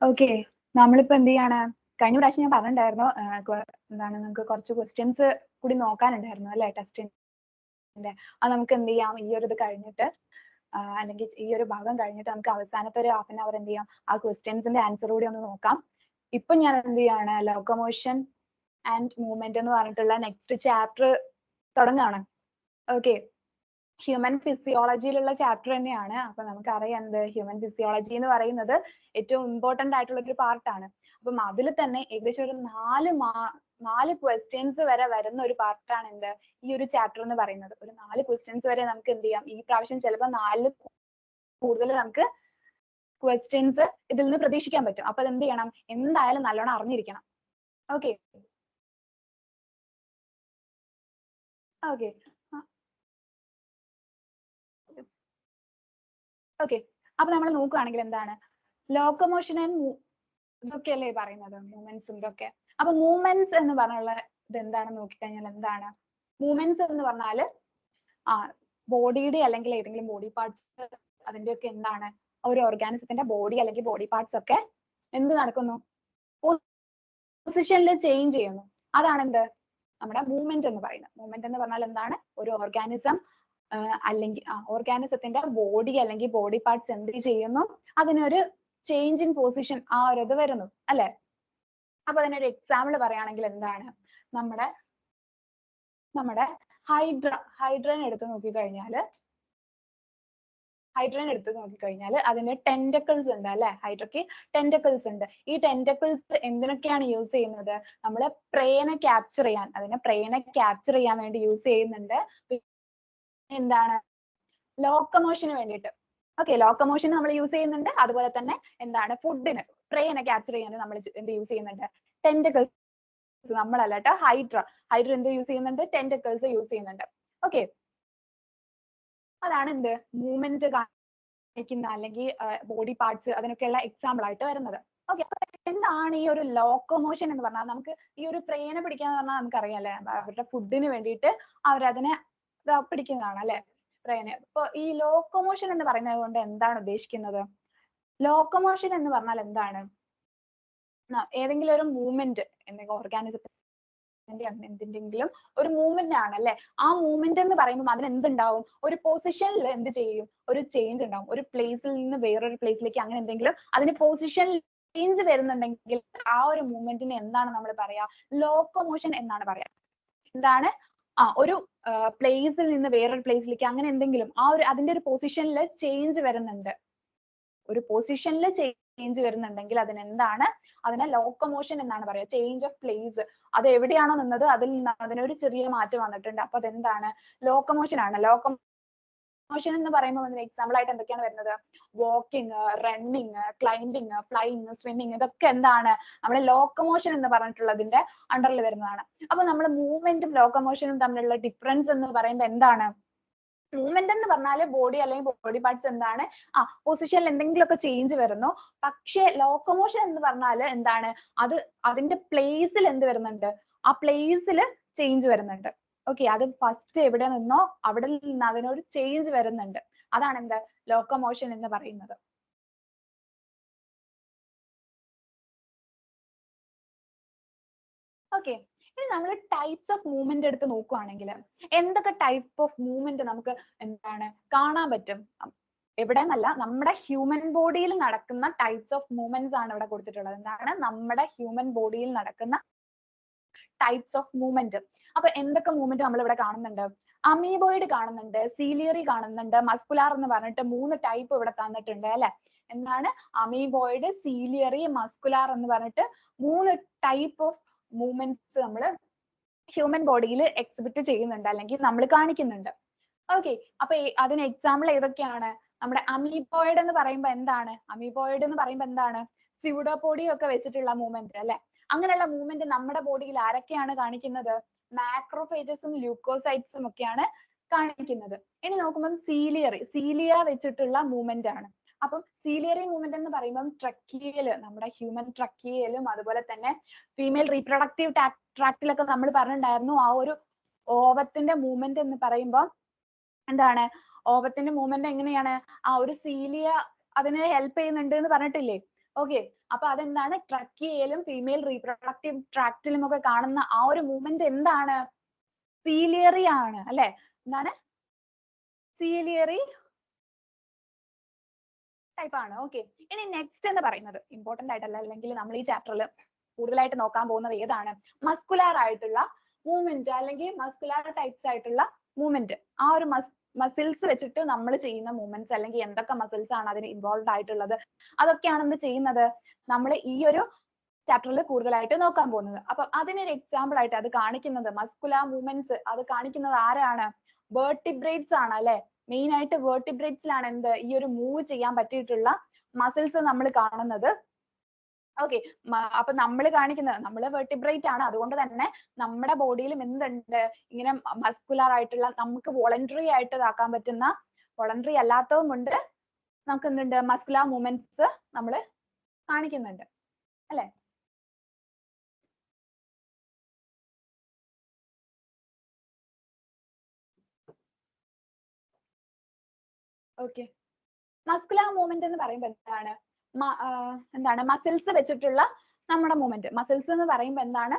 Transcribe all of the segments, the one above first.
Okay, നമ്മളിപ്പോ എന്ത് ചെയ്യാണ്? കഴിഞ്ഞ പ്രാവശ്യം ഞാൻ പറഞ്ഞിട്ടുണ്ടായിരുന്നു എന്താണ് നമുക്ക് കുറച്ച് ക്വസ്റ്റ്യൻസ് കൂടി നോക്കാനുണ്ടായിരുന്നു അല്ലെ ടെസ്റ്റിന്റെ. അത് നമുക്ക് എന്ത് ചെയ്യാം, ഈ ഒരു ഇത് കഴിഞ്ഞിട്ട് അല്ലെങ്കിൽ ഈ ഒരു ഭാഗം കഴിഞ്ഞിട്ട് നമുക്ക് അവസാനത്തെ ഒരു ഹാഫ് ആൻ അവർ എന്ത് ചെയ്യാം, ആ ക്വസ്റ്റ്യൻസിന്റെ ആൻസർ കൂടി ഒന്ന് നോക്കാം. ഇപ്പൊ ഞാൻ എന്ത് ചെയ്യാണ്, ലോക്കോമോഷൻ ആൻഡ് മൂവ്മെന്റ് എന്ന് പറഞ്ഞിട്ടുള്ള നെക്സ്റ്റ് ചാപ്റ്റർ തുടങ്ങുകയാണ്. ഓക്കെ, ഹ്യൂമൻ ഫിസിയോളജിയിലുള്ള ചാപ്റ്റർ തന്നെയാണ്. അപ്പൊ നമുക്കറിയാം എന്ത്, ഹ്യൂമൻ ഫിസിയോളജി എന്ന് പറയുന്നത് ഏറ്റവും ഇമ്പോർട്ടന്റ് ആയിട്ടുള്ള ഒരു പാർട്ടാണ്. അപ്പം അതിൽ തന്നെ ഏകദേശം ഒരു 4 ക്വസ്റ്റ്യൻസ് വരെ വരുന്ന ഒരു പാർട്ടാണ് എന്ത്, ഈ ഒരു ചാപ്റ്റർ എന്ന് പറയുന്നത്. ഒരു 4 ക്വസ്റ്റ്യൻസ് വരെ നമുക്ക് എന്ത് ചെയ്യാം, ഈ പ്രാവശ്യം ചിലപ്പോൾ 4 കൂടുതൽ നമുക്ക് ക്വസ്റ്റ്യൻസ് ഇതിൽ നിന്ന് പ്രതീക്ഷിക്കാൻ പറ്റും. അപ്പൊ അത് എന്ത് ചെയ്യണം, എന്തായാലും നല്ലോണം അറിഞ്ഞിരിക്കണം. ഓക്കെ ഓക്കെ ഓക്കെ അപ്പൊ നമ്മൾ നോക്കുകയാണെങ്കിൽ എന്താണ്, ലോക്കോമോഷൻ ആൻഡ് ഇതൊക്കെയല്ലേ പറയുന്നത്, മൂവ്മെന്റ്സും ഇതൊക്കെ. അപ്പൊ മൂവ്മെന്റ്സ് എന്ന് പറഞ്ഞുള്ള ഇത് എന്താണെന്ന് നോക്കിക്കഴിഞ്ഞാൽ എന്താണ്, മൂവ്മെന്റ്സ് എന്ന് പറഞ്ഞാല് ബോഡിയുടെ അല്ലെങ്കിൽ ഏതെങ്കിലും ബോഡി പാർട്സ് അതിന്റെയൊക്കെ എന്താണ്, ഒരു ഓർഗാനിസത്തിന്റെ ബോഡി അല്ലെങ്കിൽ ബോഡി പാർട്സ് ഒക്കെ എന്ത് നടക്കുന്നു, പൊസിഷനിൽ ചേഞ്ച് ചെയ്യുന്നു. അതാണ് എന്ത്, നമ്മുടെ മൂവ്മെന്റ് എന്ന് പറയുന്നത്. മൂവ്മെന്റ് എന്ന് പറഞ്ഞാൽ എന്താണ്, ഒരു ഓർഗാനിസം അല്ലെങ്കിൽ ഓർഗാനിസത്തിന്റെ ബോഡി അല്ലെങ്കിൽ ബോഡി പാർട്സ് എന്ത് ചെയ്യുന്നു, അതിനൊരു ചേഞ്ച് ഇൻ പൊസിഷൻ ആ ഒരു ഇത് വരുന്നു അല്ലെ. അപ്പൊ അതിനൊരു എക്സാമ്പിൾ പറയുകയാണെങ്കിൽ എന്താണ്, നമ്മുടെ ഹൈഡ്രനെ എടുത്ത് നോക്കിക്കഴിഞ്ഞാല് അതിന് ടെന്റക്കിൾസ് ഉണ്ട് അല്ലെ. ഹൈഡ്രയ്ക്ക് ടെന്റക്കിൾസ് ഉണ്ട്. ഈ ടെന്റക്കിൾസ് എന്തിനൊക്കെയാണ് യൂസ് ചെയ്യുന്നത്, നമ്മള് പ്രേനെ ക്യാപ്ചർ ചെയ്യാൻ, വേണ്ടി യൂസ് ചെയ്യുന്നുണ്ട്. എന്താണ്, ലോക്കോമോഷന് വേണ്ടിയിട്ട്. ഓക്കെ, ലോക്കോമോഷൻ നമ്മൾ യൂസ് ചെയ്യുന്നുണ്ട്. അതുപോലെ തന്നെ എന്താണ്, ഫുഡിന് പ്രേനെ ക്യാപ്ചർ ചെയ്യാൻ നമ്മൾ എന്ത് യൂസ് ചെയ്യുന്നുണ്ട്, ടെന്റക്കിൾസ്. നമ്മളല്ല കേട്ടോ, ഹൈഡ്ര എന്ത് യൂസ് ചെയ്യുന്നുണ്ട്, ടെന്റക്കിൾസ് യൂസ് ചെയ്യുന്നുണ്ട്. ഓക്കെ, അതാണ് എന്ത്, മൂവ്മെന്റ് കാണിക്കുന്ന അല്ലെങ്കിൽ ബോഡി പാർട്സ് അതിനൊക്കെയുള്ള എക്സാമ്പിൾ ആയിട്ട് വരുന്നത്. ഓക്കെ, എന്താണ് ഈ ഒരു ലോക്കോമോഷൻ എന്ന് പറഞ്ഞാൽ, നമുക്ക് ഈ ഒരു പ്രേനെ പിടിക്കാന്ന് പറഞ്ഞാൽ നമുക്കറിയാലേ, അവരുടെ ഫുഡിന് വേണ്ടിയിട്ട് അവരതിനെ പിടിക്കുന്നതാണ് അല്ലെ, പ്രേനെ. ഇപ്പൊ ഈ ലോക്കോമോഷൻ എന്ന് പറയുന്നത് കൊണ്ട് എന്താണ് ഉദ്ദേശിക്കുന്നത്, ലോക്കോമോഷൻ എന്ന് പറഞ്ഞാൽ എന്താണ്, ഏതെങ്കിലും ഒരു മൂവ്മെന്റ്, എന്തെങ്കിലും ഓർഗാനിസത്തിന്റെ എന്തിന്റെങ്കിലും ഒരു മൂവ്മെന്റ് ആണ് അല്ലെ. ആ മൂവ്മെന്റ് എന്ന് പറയുമ്പോൾ അതിന് എന്തുണ്ടാവും, ഒരു പൊസിഷനിൽ എന്ത് ചെയ്യും, ഒരു ചേഞ്ച് ഉണ്ടാവും. ഒരു പ്ലേസിൽ നിന്ന് വേറൊരു പ്ലേസിലേക്ക് അങ്ങനെ എന്തെങ്കിലും അതിന് പൊസിഷനിൽ ചേഞ്ച് വരുന്നുണ്ടെങ്കിൽ ആ ഒരു മൂവ്മെന്റിന് എന്താണ് നമ്മൾ പറയാ, ലോക്കോമോഷൻ എന്നാണ് പറയാ. എന്താണ്, ഒരു പ്ലേസിൽ നിന്ന് വേറൊരു പ്ലേസിലേക്ക് അങ്ങനെ എന്തെങ്കിലും അതിന്റെ ഒരു പൊസിഷനിൽ ചേഞ്ച് വരുന്നുണ്ട്, വരുന്നുണ്ടെങ്കിൽ അതിനെ ലോക്കോമോഷൻ എന്നാണ് പറയാ. ചേഞ്ച് ഓഫ് പ്ലേസ്, അത് എവിടെയാണോ നിന്നത് അതിൽ നിന്ന് അതിനൊരു ചെറിയ മാറ്റം വന്നിട്ടുണ്ട്, അപ്പൊ അതെന്താണ്, ലോക്കോമോഷൻ ആണ്. ലോക്കോമോഷൻ എന്ന് പറയുമ്പോൾ അതിന് എക്സാമ്പിൾ ആയിട്ട് എന്തൊക്കെയാണ് വരുന്നത്, walking, running, climbing, flying, swimming, ഇതൊക്കെ എന്താണ്, നമ്മുടെ ലോക്കോമോഷൻ എന്ന് പറഞ്ഞിട്ടുള്ളതിന്റെ അണ്ടറിൽ വരുന്നതാണ്. അപ്പൊ നമ്മൾ മൂവ്മെന്റും ലോക്കോമോഷനും തമ്മിലുള്ള ഡിഫറൻസ് എന്ന് പറയുമ്പോൾ എന്താണ്, മൂവ്മെന്റ് എന്ന് പറഞ്ഞാൽ ബോഡി അല്ലെങ്കിൽ ബോഡി പാർട്സ് എന്താണ്, പൊസിഷനിൽ എന്തെങ്കിലുമൊക്കെ ചേഞ്ച് വരുന്നു. പക്ഷേ ലോക്കോമോഷൻ എന്ന് പറഞ്ഞാൽ എന്താണ്, അതിന്റെ പ്ലേസിൽ എന്ത് വരുന്നുണ്ട്, ആ പ്ലേസിൽ ചേഞ്ച് വരുന്നുണ്ട്. ഓക്കെ, അത് ഫസ്റ്റ് എവിടെ നിന്നോ അവിടെ നിന്ന് അതിനൊരു ചേഞ്ച് വരുന്നുണ്ട്. അതാണ് എന്ത്, ലോക്കോമോഷൻ എന്ന് പറയുന്നത്. ഓക്കെ, ഇനി നമ്മൾ ടൈപ്സ് ഓഫ് മൂവ്മെന്റ് എടുത്ത് നോക്കുവാണെങ്കിൽ എന്തൊക്കെ ടൈപ്പ് ഓഫ് മൂവ്മെന്റ് നമുക്ക് എന്താണ് കാണാൻ പറ്റും, എവിടെ എന്നല്ല, നമ്മുടെ ഹ്യൂമൻ ബോഡിയിൽ നടക്കുന്ന ടൈപ്സ് ഓഫ് മൂവ്മെന്റ്സ് ആണ് ഇവിടെ കൊടുത്തിട്ടുള്ളത്. എന്താണ്, നമ്മുടെ ഹ്യൂമൻ ബോഡിയിൽ നടക്കുന്ന ടൈപ്സ് ഓഫ് മൂവ്മെന്റ്. അപ്പൊ എന്തൊക്കെ മൂവ്മെന്റ് നമ്മൾ ഇവിടെ കാണുന്നുണ്ട്, അമീബോയിഡ് കാണുന്നുണ്ട്, സീലിയറി കാണുന്നുണ്ട്, മസ്കുലാർ എന്ന് പറഞ്ഞിട്ട് 3 ടൈപ്പ് ഇവിടെ തന്നിട്ടുണ്ട് അല്ലെ. എന്താണ്, അമീബോയിഡ്, സീലിയറി, മസ്കുലാർ എന്ന് പറഞ്ഞിട്ട് 3 ടൈപ്പ് ഓഫ് മൂവ്മെന്റ്സ് നമ്മൾ ഹ്യൂമൻ ബോഡിയിൽ എക്സിബിറ്റ് ചെയ്യുന്നുണ്ട് അല്ലെങ്കിൽ നമ്മൾ കാണിക്കുന്നുണ്ട്. ഓക്കെ, അപ്പൊ അതിന് എക്സാമ്പിൾ ഏതൊക്കെയാണ്, നമ്മുടെ അമീബോയിഡ് എന്ന് പറയുമ്പോൾ എന്താണ്, സ്യൂഡോപോഡി ഒക്കെ വെച്ചിട്ടുള്ള മൂവ്മെന്റ് അല്ലെ. അങ്ങനെയുള്ള മൂവ്മെന്റ് നമ്മുടെ ബോഡിയിൽ ആരൊക്കെയാണ് കാണിക്കുന്നത്, മാക്രോഫേജസും ല്യൂക്കോസൈറ്റ്സും ഒക്കെയാണ് കാണിക്കുന്നത്. ഇനി നോക്കുമ്പോൾ സീലിയ വെച്ചിട്ടുള്ള മൂവ്മെന്റ് ആണ്. അപ്പം സീലിയറി മൂവ്മെന്റ് എന്ന് പറയുമ്പോൾ ട്രക്കിയല്, നമ്മുടെ ഹ്യൂമൻ ട്രക്കിയലും അതുപോലെ തന്നെ ഫീമെയിൽ റീപ്രൊഡക്റ്റീവ് ട്രാക്റ്റിലൊക്കെ നമ്മൾ പറഞ്ഞിട്ടുണ്ടായിരുന്നു, ആ ഒരു ഓവത്തിന്റെ മൂവ്മെന്റ് എന്ന് പറയുമ്പോൾ എന്താണ്, ഓവത്തിന്റെ മൂവ്മെന്റ് എങ്ങനെയാണ്, ആ ഒരു സീലിയ അതിനെ ഹെൽപ്പ് ചെയ്യുന്നുണ്ട് എന്ന് പറഞ്ഞിട്ടില്ലേ. ഓക്കെ, അപ്പൊ അതെന്താണ്? ട്രക്കിയയിലും ഫീമെയിൽ റീപ്രൊഡക്റ്റീവ് ട്രാക്റ്റിലും ഒക്കെ കാണുന്ന ആ ഒരു മൂവ്മെന്റ് എന്താണ്? സീലിയറി ആണ് അല്ലെ? എന്താണ്? സീലിയറി ടൈപ്പ് ആണ്. ഓക്കെ. ഇനി നെക്സ്റ്റ് എന്ന് പറയുന്നത് ഇമ്പോർട്ടന്റ് ആയിട്ടല്ല, അല്ലെങ്കിൽ നമ്മൾ ഈ ചാപ്റ്ററിൽ കൂടുതലായിട്ട് നോക്കാൻ പോകുന്നത് ഏതാണ്? മസ്കുലാർ ആയിട്ടുള്ള മൂവ്മെന്റ് അല്ലെങ്കിൽ മസ്കുലാർ ടൈപ്സ് ആയിട്ടുള്ള മൂവ്മെന്റ്. ആ ഒരു മസിൽസ് വെച്ചിട്ട് നമ്മൾ ചെയ്യുന്ന മൂവ്മെന്റ്സ്, അല്ലെങ്കിൽ എന്തൊക്കെ മസിൽസ് ആണ് അതിന് ഇൻവോൾവ് ആയിട്ടുള്ളത്, അതൊക്കെയാണ് എന്ത് ചെയ്യുന്നത്? നമ്മൾ ഈ ഒരു ചാപ്റ്ററിൽ കൂടുതലായിട്ട് നോക്കാൻ പോകുന്നത്. അപ്പൊ അതിനൊരു എക്സാമ്പിൾ ആയിട്ട് അത് കാണിക്കുന്നത് മസ്കുലാർ മൂവ്മെന്റ്സ്, അത് കാണിക്കുന്നത് ആരാണ്? വെർട്ടിബ്രേറ്റ്സ് ആണ് അല്ലെ? മെയിൻ ആയിട്ട് വെർട്ടിബ്രേറ്റ്സിലാണ് എന്ത് ഈ ഒരു മൂവ് ചെയ്യാൻ പറ്റിയിട്ടുള്ള മസിൽസ് നമ്മൾ കാണുന്നത്. ഓക്കെ. അപ്പൊ നമ്മൾ കാണിക്കുന്നത്, നമ്മൾ വെർട്ടിബ്രേറ്റ് ആണ്, അതുകൊണ്ട് തന്നെ നമ്മുടെ ബോഡിയിലും എന്തുണ്ട്? ഇങ്ങനെ മസ്കുലാർ ആയിട്ടുള്ള, നമുക്ക് വോളണ്ടറി ആയിട്ട് ഇതാക്കാൻ പറ്റുന്ന, വോളണ്ടറി അല്ലാത്തതും ഉണ്ട്, നമുക്ക് എന്തുണ്ട്? മസ്കുലാർ മൂവ്മെന്റ്സ് നമ്മൾ കാണിക്കുന്നുണ്ട് അല്ലെ? ഓക്കെ. മസ്കുലാർ മൂവ്മെന്റ് എന്ന് പറയുമ്പോൾ എന്താണ്? എന്താണ്? മസിൽസ് വെച്ചിട്ടുള്ള നമ്മുടെ മൂവ്മെന്റ്. മസിൽസ് എന്ന് പറയുമ്പോൾ എന്താണ്?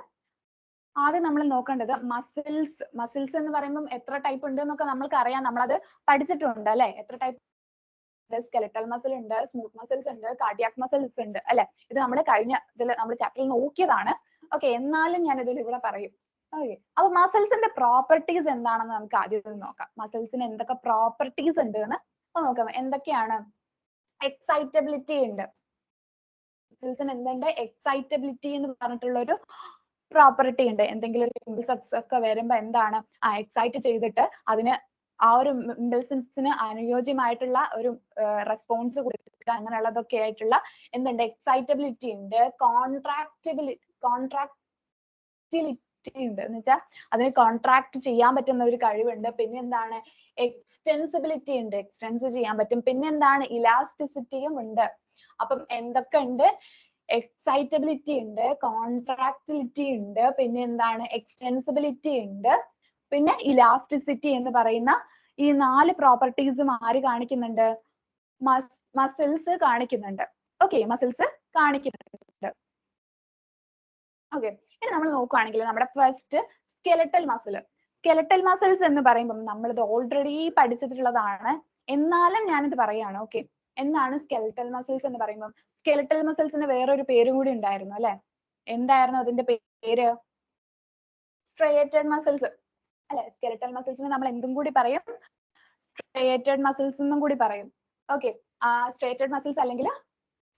ആദ്യം നമ്മൾ നോക്കേണ്ടത് മസിൽസ് എന്ന് പറയുമ്പോൾ എത്ര ടൈപ്പ് ഉണ്ട് എന്നൊക്കെ നമ്മൾക്ക് അറിയാം, നമ്മളത് പഠിച്ചിട്ടുണ്ട് അല്ലെ? എത്ര ടൈപ്പ്? സ്കെലറ്റൽ മസിൽ ഉണ്ട്, സ്മൂത്ത് മസിൽസ് ഉണ്ട്, കാർഡിയാക് മസിൽസ് ഉണ്ട് അല്ലെ? ഇത് നമ്മൾ കഴിഞ്ഞ ഇതിൽ നമ്മൾ ചാപ്റ്ററിൽ നോക്കിയതാണ്. ഓക്കെ. എന്നാലും ഞാൻ ഇതിൽ ഇവിടെ പറയും. ഓക്കെ. അപ്പൊ മസിൽസിന്റെ പ്രോപ്പർട്ടീസ് എന്താണെന്ന് നമുക്ക് ആദ്യം നോക്കാം. മസിൽസിന് എന്തൊക്കെ പ്രോപ്പർട്ടീസ് ഉണ്ട് എന്ന് നോക്കാം. എന്തൊക്കെയാണ്? എക്സൈറ്റബിലിറ്റി ഉണ്ട്. മസിൽസിന് എന്തുണ്ട്? എക്സൈറ്റബിലിറ്റി എന്ന് പറഞ്ഞിട്ടുള്ള ഒരു പ്രോപ്പർട്ടി ഉണ്ട്. എന്തെങ്കിലും ഒരു ഇമ്പൾസസ് ഒക്കെ വരുമ്പോ എന്താണ്? എക്സൈറ്റ് ചെയ്തിട്ട് അതിന് ആ ഒരു ഇമ്പൾസൻസിന് അനുയോജ്യമായിട്ടുള്ള ഒരു റെസ്പോൺസ് കൊടുക്കുക, അങ്ങനെയുള്ളതൊക്കെ ആയിട്ടുള്ള എന്തുണ്ട്? എക്സൈറ്റബിലിറ്റി ഉണ്ട്. കോൺട്രാക്റ്റിലിറ്റി ഉണ്ട്. എന്ന് വെച്ചാൽ അതിന് കോൺട്രാക്ട് ചെയ്യാൻ പറ്റുന്ന ഒരു കഴിവുണ്ട്. പിന്നെ എന്താണ്? എക്സ്റ്റെൻസിബിലിറ്റി ഉണ്ട്, എക്സ്റ്റെൻസ് ചെയ്യാൻ പറ്റും. പിന്നെ എന്താണ്? ഇലാസ്റ്റിസിറ്റിയും ഉണ്ട്. അപ്പം എന്തൊക്കെ ഉണ്ട്? എക്സൈറ്റബിലിറ്റി ഉണ്ട്, കോൺട്രാക്റ്റിലിറ്റി ഉണ്ട്, പിന്നെ എന്താണ്? എക്സ്റ്റെൻസിബിലിറ്റി ഉണ്ട്, പിന്നെ ഇലാസ്റ്റിസിറ്റി എന്ന് പറയുന്ന ഈ 4 പ്രോപ്പർട്ടീസും ആര് കാണിക്കുന്നുണ്ട്? മസിൽസ് കാണിക്കുന്നുണ്ട്. ഓക്കെ. മസിൽസ് കാണിക്കുന്നുണ്ട്. ഓക്കെ. ഇനി നമ്മൾ നോക്കുകയാണെങ്കിൽ നമ്മുടെ first skeletal muscle. Skeletal muscles എന്ന് പറയുമ്പോൾ നമ്മളിത് ഓൾറെഡി പഠിച്ചിട്ടുള്ളതാണ്, എന്നാലും ഞാനിത് പറയാണ്. ഓക്കെ. എന്താണ് സ്കെലറ്റൽ മസിൽസ് എന്ന് പറയുമ്പോൾ? സ്കെലറ്റൽ മസിൽസിന് വേറൊരു പേരും കൂടി ഉണ്ടായിരുന്നു അല്ലെ? എന്തായിരുന്നു അതിന്റെ പേര്? സ്ട്രയേറ്റഡ് മസിൽസ് അല്ലെ? സ്കെലറ്റൽ മസിൽസിന് നമ്മൾ എന്തും കൂടി പറയും? സ്ട്രയേറ്റഡ് മസിൽസ് എന്നും കൂടി പറയും. ഓക്കെ. സ്ട്രയേറ്റഡ് മസിൽസ് അല്ലെങ്കിൽ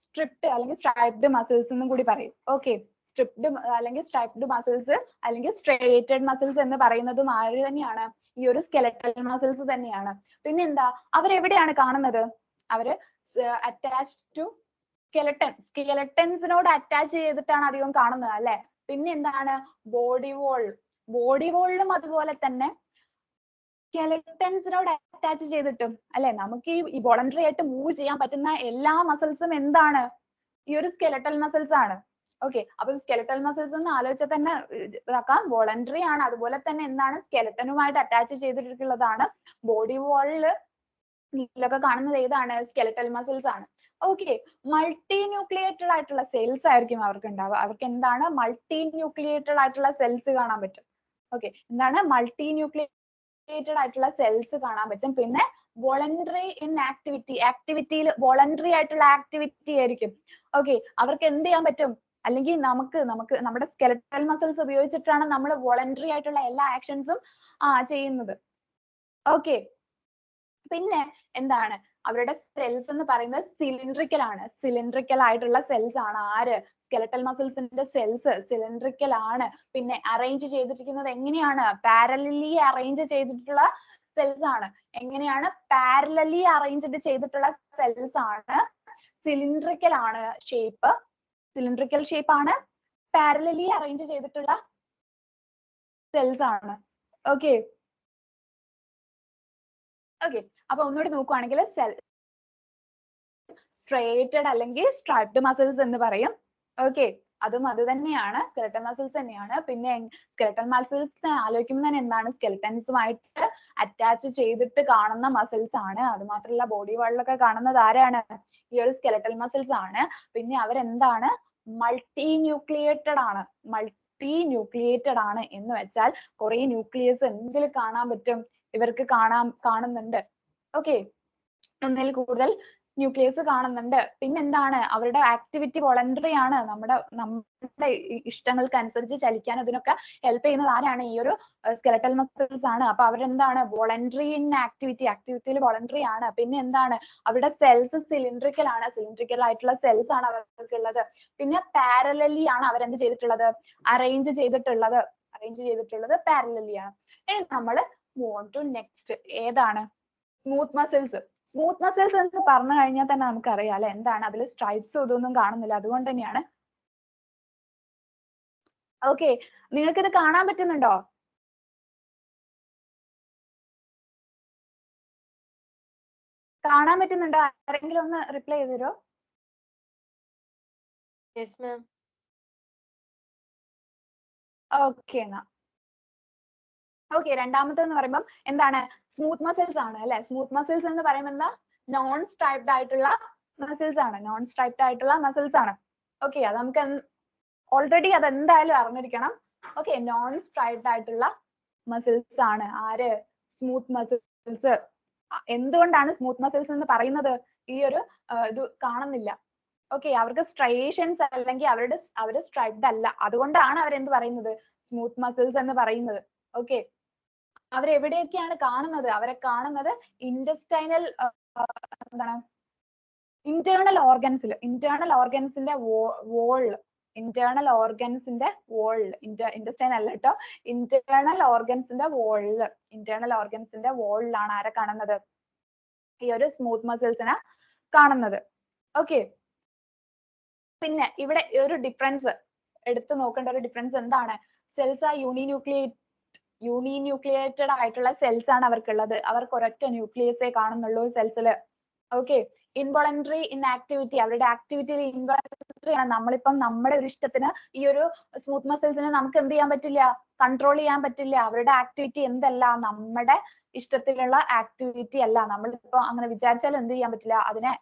സ്ട്രിപ്ഡ് അല്ലെങ്കിൽ സ്ട്രൈപ്ഡ് മസിൽസ് എന്നും കൂടി പറയും. ഓക്കെ. സ്ട്രിപ്ഡ് അല്ലെങ്കിൽ സ്ട്രൈപ്ഡ് മസിൽസ് അല്ലെങ്കിൽ സ്ട്രയേറ്റഡ് മസിൽസ് എന്ന് പറയുന്നതും ആര് തന്നെയാണ്? ഈ ഒരു സ്കെലറ്റൽ മസിൽസ് തന്നെയാണ്. പിന്നെന്താ? അവരെവിടെയാണ് കാണുന്നത്? അവര് അറ്റാച്ച്ഡ് ടു സ്കെലട്ടൻസിനോട് അറ്റാച്ച് ചെയ്തിട്ടാണ് അധികം കാണുന്നത് അല്ലെ? പിന്നെ എന്താണ്? ബോഡി വോളിലും അതുപോലെ തന്നെ സ്കെലട്ടൻസിനോട് അറ്റാച്ച് ചെയ്തിട്ടും അല്ലെ? നമുക്ക് ഈ വോളണ്ടറി ആയിട്ട് മൂവ് ചെയ്യാൻ പറ്റുന്ന എല്ലാ മസിൽസും എന്താണ്? ഈ ഒരു സ്കെലറ്റൽ മസിൽസ് ആണ്. ഓക്കെ. അപ്പൊ സ്കെലറ്റൽ മസിൽസ് എന്ന് ആലോചിച്ചാൽ തന്നെ ഇതാക്കാം, വോളണ്ടറി ആണ്. അതുപോലെ തന്നെ എന്താണ്? സ്കെലട്ടനുമായിട്ട് അറ്റാച്ച് ചെയ്തിട്ടുള്ളതാണ്. ബോഡി വോളിലൊക്കെ കാണുന്നത് ഏതാണ്? സ്കെലറ്റൽ മസിൽസ് ആണ്. ഓക്കെ. മൾട്ടി ന്യൂക്ലിയേറ്റഡ് ആയിട്ടുള്ള സെൽസ് ആയിരിക്കും അവർക്ക് ഉണ്ടാവുക. അവർക്ക് എന്താണ്? മൾട്ടി ന്യൂക്ലിയേറ്റഡ് ആയിട്ടുള്ള സെൽസ് കാണാൻ പറ്റും. ഓക്കെ. എന്താണ്? മൾട്ടി ന്യൂക്ലിയേറ്റഡ് ആയിട്ടുള്ള സെൽസ് കാണാൻ പറ്റും. പിന്നെ വോളണ്ടറി ഇൻ ആക്ടിവിറ്റിയിൽ വോളണ്ടറി ആയിട്ടുള്ള ആക്ടിവിറ്റി ആയിരിക്കും. ഓക്കെ. അവർക്ക് എന്ത് ചെയ്യാൻ പറ്റും? അല്ലെങ്കിൽ നമുക്ക് നമ്മുടെ സ്കെലറ്റൽ മസിൽസ് ഉപയോഗിച്ചിട്ടാണ് നമ്മൾ വോളണ്ടറി ആയിട്ടുള്ള എല്ലാ ആക്ഷൻസും ചെയ്യുന്നത്. ഓക്കെ. പിന്നെ എന്താണ്? അവരുടെ സെൽസ് എന്ന് പറയുന്നത് സിലിണ്ടറിക്കൽ ആണ്. സിലിണ്ടറിക്കൽ ആയിട്ടുള്ള സെൽസ് ആണ്. ആര്? സ്കെലറ്റൽ മസിൽസിന്റെ സെൽസ് സിലിണ്ടറിക്കൽ ആണ്. പിന്നെ അറേഞ്ച് ചെയ്തിരിക്കുന്നത് എങ്ങനെയാണ്? പാരലലി അറേഞ്ച് ചെയ്തിട്ടുള്ള സെൽസ് ആണ്. എങ്ങനെയാണ്? പാരലലി അറേഞ്ച്ഡ് ചെയ്തിട്ടുള്ള സെൽസ് ആണ്. സിലിണ്ടറിക്കൽ ആണ് ഷേപ്പ്. സിലിണ്ടറിക്കൽ ഷേപ്പ് ആണ്. പാരലലി അറേഞ്ച് ചെയ്തിട്ടുള്ള സെൽസ് ആണ്. ഓക്കെ. ഓക്കെ. അപ്പൊ ഒന്നുകൂടി നോക്കുവാണെങ്കിൽ സ്ട്രേറ്റഡ് അല്ലെങ്കിൽ സ്ട്രൈപ്ഡ് മസിൽസ് എന്ന് പറയും. ഓക്കെ. അതും അത് തന്നെയാണ്, skeletal muscles തന്നെയാണ്. പിന്നെ skeletal muscles ആലോചിക്കുമ്പോൾ തന്നെ എന്താണ്, skeletonsമായിട്ട് അറ്റാച്ച് ചെയ്തിട്ട് കാണുന്ന മസിൽസ് ആണ്. അത് മാത്രമല്ല ബോഡി വാളിലൊക്കെ കാണുന്നത് ആരാണ്, ഈ ഒരു skeletal muscles ആണ്. പിന്നെ അവരെന്താണ്, മൾട്ടി ന്യൂക്ലിയേറ്റഡ് ആണ്. മൾട്ടി ന്യൂക്ലിയേറ്റഡ് ആണ് എന്ന് വെച്ചാൽ കുറെ ന്യൂക്ലിയസ് എന്തിൽ കാണാൻ പറ്റും, ഇവർക്ക് കാണുന്നുണ്ട്. ഓക്കെ, ഒന്നിൽ കൂടുതൽ ന്യൂക്ലിയസ് കാണുന്നുണ്ട്. പിന്നെന്താണ്, അവരുടെ ആക്ടിവിറ്റി വോളണ്ടറി ആണ്. നമ്മുടെ ഇഷ്ടങ്ങൾക്ക് അനുസരിച്ച് ചലിക്കാൻ ഇതിനൊക്കെ ഹെൽപ്പ് ചെയ്യുന്നത് ആരാണ്, ഈ ഒരു സ്കെലറ്റൽ മസിൽസ് ആണ്. അപ്പൊ അവരെന്താണ്, വോളണ്ടറി ഇൻ ആക്ടിവിറ്റിയിൽ വോളണ്ടറി ആണ്. പിന്നെ എന്താണ്, അവരുടെ സെൽസ് സിലിണ്ടറിക്കൽ ആണ്. സിലിണ്ടറിക്കൽ ആയിട്ടുള്ള സെൽസ് ആണ് അവർക്കുള്ളത്. പിന്നെ പാരലലി ആണ് അവരെന്ത് ചെയ്തിട്ടുള്ളത്, അറേഞ്ച് ചെയ്തിട്ടുള്ളത് പാരലലി ആണ്. ഇനി നമ്മൾ മൂവ് ഓൺ ടു നെക്സ്റ്റ്. ഏതാണ്, സ്മൂത്ത് മസിൽസ്. സ്മൂത്ത് മസിൽസ് എന്ന് പറഞ്ഞു കഴിഞ്ഞാൽ തന്നെ നമുക്കറിയാം അല്ലെ, എന്താണ് അതിൽ സ്ട്രൈപ്സ് ഇതൊന്നും കാണുന്നില്ല. അതുകൊണ്ട് തന്നെയാണ്. ഓക്കെ, നിങ്ങൾക്ക് ഇത് കാണാൻ പറ്റുന്നുണ്ടോ? കാണാൻ പറ്റുന്നുണ്ടോ? ആരെങ്കിലും ഒന്ന് റിപ്ലൈ ചെയ്ത് തരുമോ? Yes ma'am. ഓക്കെ എന്നാ. ഓക്കെ, രണ്ടാമത്തെന്ന് പറയുമ്പോൾ എന്താണ്, സ്മൂത്ത് മസിൽസ് ആണ് അല്ലെ. സ്മൂത്ത് മസിൽസ് എന്ന് പറയുമ്പോൾ എന്താ, നോൺ സ്ട്രൈപ്ഡ് ആയിട്ടുള്ള മസിൽസ് ആണ്. നോൺ സ്ട്രൈപ്ഡ് ആയിട്ടുള്ള മസിൽസ് ആണ്. ഓക്കെ, അത് നമുക്ക് ഓൾറെഡി അത് എന്തായാലും അറിഞ്ഞിരിക്കണം. ഓക്കെ, നോൺ സ്ട്രൈപ്ഡ് ആയിട്ടുള്ള മസിൽസ് ആണ് ആര്, സ്മൂത്ത് മസിൽസ്. എന്തുകൊണ്ടാണ് സ്മൂത്ത് മസിൽസ് എന്ന് പറയുന്നത്, ഈ ഒരു ഇത് കാണുന്നില്ല. ഓക്കെ, അവർക്ക് സ്ട്രയേഷൻസ് അല്ലെങ്കിൽ അവര് സ്ട്രൈപ്ഡ് അല്ല. അതുകൊണ്ടാണ് അവരെന്ത് പറയുന്നത്, സ്മൂത്ത് മസിൽസ് എന്ന് പറയുന്നത്. ഓക്കെ, അവരെവിടെയൊക്കെയാണ് കാണുന്നത്, അവരെ കാണുന്നത് ഇന്റസ്റ്റൈനൽ എന്താണ്, ഇന്റേണൽ ഓർഗൻസിന്റെ വോളിൽ, ഇന്റേണൽ ഓർഗൻസിന്റെ വോളിൽ, ഇന്റസ്റ്റൈൻ അല്ല കേട്ടോ, ഇന്റേണൽ ഓർഗൻസിന്റെ വോളിലാണ് ആരെ കാണുന്നത്, ഈ ഒരു സ്മൂത്ത് മസിൽസിനെ കാണുന്നത്. ഓക്കെ, പിന്നെ ഇവിടെ ഒരു ഡിഫറൻസ് എടുത്തു നോക്കേണ്ട ഒരു ഡിഫറൻസ് എന്താണ്, സെൽസ് ആ യൂണിന്യൂക്ലിയേറ്റഡ് ആയിട്ടുള്ള സെൽസ് ആണ് അവർക്കുള്ളത്. അവർക്ക് ഒരൊറ്റ ന്യൂക്ലിയസേ കാണുന്നുള്ളൂ സെൽസിൽ. ഓക്കെ, ഇൻവോളണ്ടറി ഇൻ ആക്ടിവിറ്റി, അവരുടെ ആക്ടിവിറ്റിയിൽ ഇൻവോളണ്ടറി ആണ്. നമ്മളിപ്പം നമ്മുടെ ഒരു ഇഷ്ടത്തിന് ഈ ഒരു സ്മൂത്ത് മസിൽസിനെ നമുക്ക് എന്ത് ചെയ്യാൻ പറ്റില്ല, കൺട്രോൾ ചെയ്യാൻ പറ്റില്ല. അവരുടെ ആക്ടിവിറ്റി എന്തല്ല, നമ്മുടെ ഇഷ്ടത്തിലുള്ള ആക്ടിവിറ്റി അല്ല. നമ്മളിപ്പോ അങ്ങനെ വിചാരിച്ചാലും എന്ത് ചെയ്യാൻ പറ്റില്ല, അതിനെ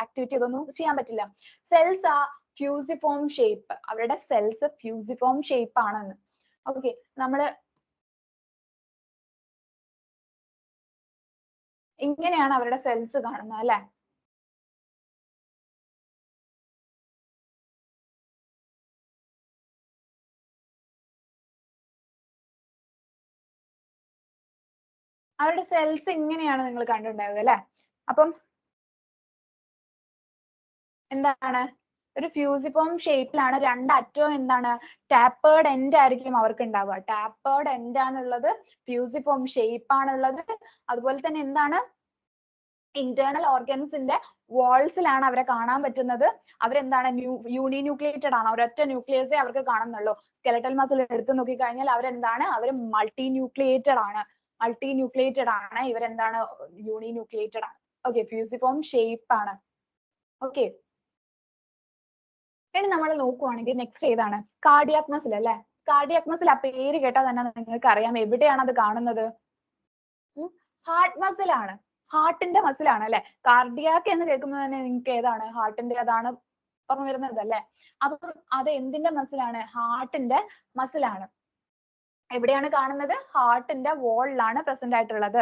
ആക്ടിവിറ്റി ഇതൊന്നും ചെയ്യാൻ പറ്റില്ല. സെൽസ് ആ ഫ്യൂസിഫോം ഷേപ്പ്, അവരുടെ സെൽസ് ഫ്യൂസിഫോം ഷേപ്പ് ആണെന്ന്. ഓക്കെ, നമ്മള് ഇങ്ങനെയാണ് അവരുടെ സെൽസ് കാണുന്നത് അല്ലെ. അവരുടെ സെൽസ് ഇങ്ങനെയാണ് നിങ്ങൾ കണ്ടിട്ടുണ്ടാവുക അല്ലെ. അപ്പം എന്താണ്, ഒരു ഫ്യൂസിഫോം ഷേപ്പിലാണ്. രണ്ട് അറ്റവും എന്താണ്, ടാപ്പേർഡ് എൻഡ് ആയിരിക്കും അവർക്ക് ഉണ്ടാവുക. ടാപ്പേർഡ് എൻഡ് ആണുള്ളത്, ഫ്യൂസിഫോം ഷേപ്പ് ആണുള്ളത്. അതുപോലെ തന്നെ എന്താണ്, ഇന്റേണൽ ഓർഗൻസിന്റെ വാൾസിലാണ് അവരെ കാണാൻ പറ്റുന്നത്. അവരെന്താണ്, യൂണിന്യൂക്ലിയേറ്റഡ് ആണ്. ഒരൊറ്റ ന്യൂക്ലിയസേ അവർക്ക് കാണുന്നുള്ളൂ. സ്കെലറ്റൽ മസിൽ എടുത്തു നോക്കിക്കഴിഞ്ഞാൽ അവരെന്താണ്, അവർ മൾട്ടി ന്യൂക്ലിയേറ്റഡ് ആണ്. ഇവരെന്താണ്, യൂണിന്യൂക്ലിയേറ്റഡ് ആണ്. ഓക്കെ, ഫ്യൂസിഫോം ഷേപ്പ് ആണ്. ഓക്കെ, ഇനി നമ്മൾ നോക്കുവാണെങ്കിൽ നെക്സ്റ്റ് ഏതാണ്, കാർഡിയാക് മസിൽ അല്ലെ. കാർഡിയാക് മസിൽ ആ പേര് കേട്ടാൽ തന്നെ നിങ്ങൾക്ക് അറിയാം എവിടെയാണ് അത് കാണുന്നത്, ഹാർട്ട് മസിൽ ആണ്. ഹാർട്ടിന്റെ മസിൽ ആണ് അല്ലെ. കാർഡിയാക് എന്ന് കേൾക്കുമ്പോൾ തന്നെ നിങ്ങൾക്ക് ഏതാണ്, ഹാർട്ടിന്റെ അതാണ് ഓർമ്മ വരുന്നത് അല്ലെ. അപ്പം അത് എന്തിന്റെ മസിലാണ്, ഹാർട്ടിന്റെ മസിലാണ്. എവിടെയാണ് കാണുന്നത്, ഹാർട്ടിന്റെ വോളിലാണ് പ്രസന്റ് ആയിട്ടുള്ളത്.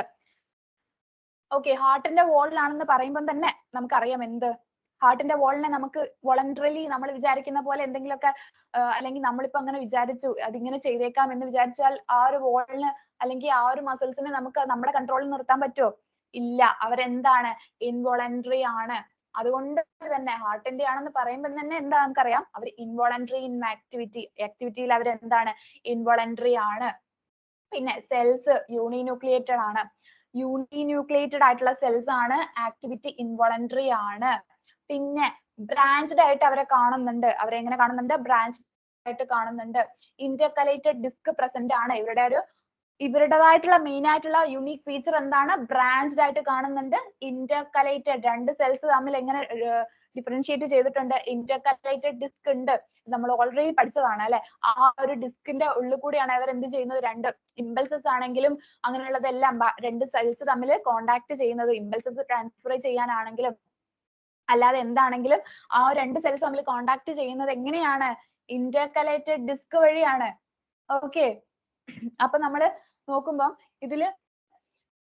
ഓക്കെ, ഹാർട്ടിന്റെ വോളിലാണെന്ന് പറയുമ്പോൾ തന്നെ നമുക്കറിയാം എന്ത്, ഹാർട്ടിന്റെ വോളിനെ നമുക്ക് വോളണ്ടറിലി നമ്മൾ വിചാരിക്കുന്ന പോലെ എന്തെങ്കിലുമൊക്കെ അല്ലെങ്കിൽ നമ്മളിപ്പോ അങ്ങനെ വിചാരിച്ചു അതിങ്ങനെ ചെയ്തേക്കാം എന്ന് വിചാരിച്ചാൽ ആ ഒരു വോളിന് അല്ലെങ്കിൽ ആ ഒരു മസിൽസിനെ നമുക്ക് നമ്മുടെ കൺട്രോളിൽ നിർത്താൻ പറ്റുമോ, ഇല്ല. അവരെന്താണ്, ഇൻവോളണ്ടറി ആണ്. അതുകൊണ്ട് തന്നെ ഹാർട്ടിന്റെ ആണെന്ന് പറയുമ്പോൾ തന്നെ എന്താ നമുക്കറിയാം, അവർ ഇൻവോളണ്ടറി ഇൻ ആക്ടിവിറ്റിയിൽ അവരെന്താണ്, ഇൻവോളണ്ടറി ആണ്. പിന്നെ സെൽസ് യൂണിന്യൂക്ലിയേറ്റഡ് ആണ്. യൂണിന്യൂക്ലിയേറ്റഡ് ആയിട്ടുള്ള സെൽസ് ആണ്, ആക്ടിവിറ്റി ഇൻവോളണ്ടറി ആണ്. പിന്നെ ബ്രാഞ്ച്ഡ് ആയിട്ട് അവരെ കാണുന്നുണ്ട്. അവരെ എങ്ങനെ കാണുന്നുണ്ട്, ബ്രാഞ്ച്ഡ് ആയിട്ട് കാണുന്നുണ്ട്. ഇന്റർകലേറ്റഡ് ഡിസ്ക് പ്രസന്റ് ആണ്. ഇവരുടേതായിട്ടുള്ള മെയിൻ ആയിട്ടുള്ള യുണീക് ഫീച്ചർ എന്താണ്, ബ്രാഞ്ച്ഡ് ആയിട്ട് കാണുന്നുണ്ട്. ഇന്റർകലേറ്റഡ്, രണ്ട് സെൽസ് തമ്മിൽ എങ്ങനെ ഡിഫറൻഷിയേറ്റ് ചെയ്തിട്ടുണ്ട്. ഇന്റർകലേറ്റഡ് ഡിസ്ക് ഉണ്ട്, നമ്മൾ ഓൾറെഡി പഠിച്ചതാണ് അല്ലെ. ആ ഒരു ഡിസ്കിന്റെ ഉള്ളിൽ കൂടിയാണ് അവർ എന്ത് ചെയ്യുന്നത്, രണ്ട് ഇമ്പൾസസ് ആണെങ്കിലും അങ്ങനെയുള്ളതെല്ലാം രണ്ട് സെൽസ് തമ്മിൽ കോണ്ടാക്ട് ചെയ്യുന്നത്, ഇമ്പൾസസ് ട്രാൻസ്ഫർ ചെയ്യാനാണെങ്കിലും അല്ലാതെ എന്താണെങ്കിലും ആ രണ്ട് സെൽസ് തമ്മിൽ കോണ്ടാക്ട് ചെയ്യുന്നത് എങ്ങനെയാണ്, ഇന്റർകലേറ്റഡ് ഡിസ്ക് വഴിയാണ്. ഓക്കെ, അപ്പൊ നമ്മള് നോക്കുമ്പോൾ ഇതില്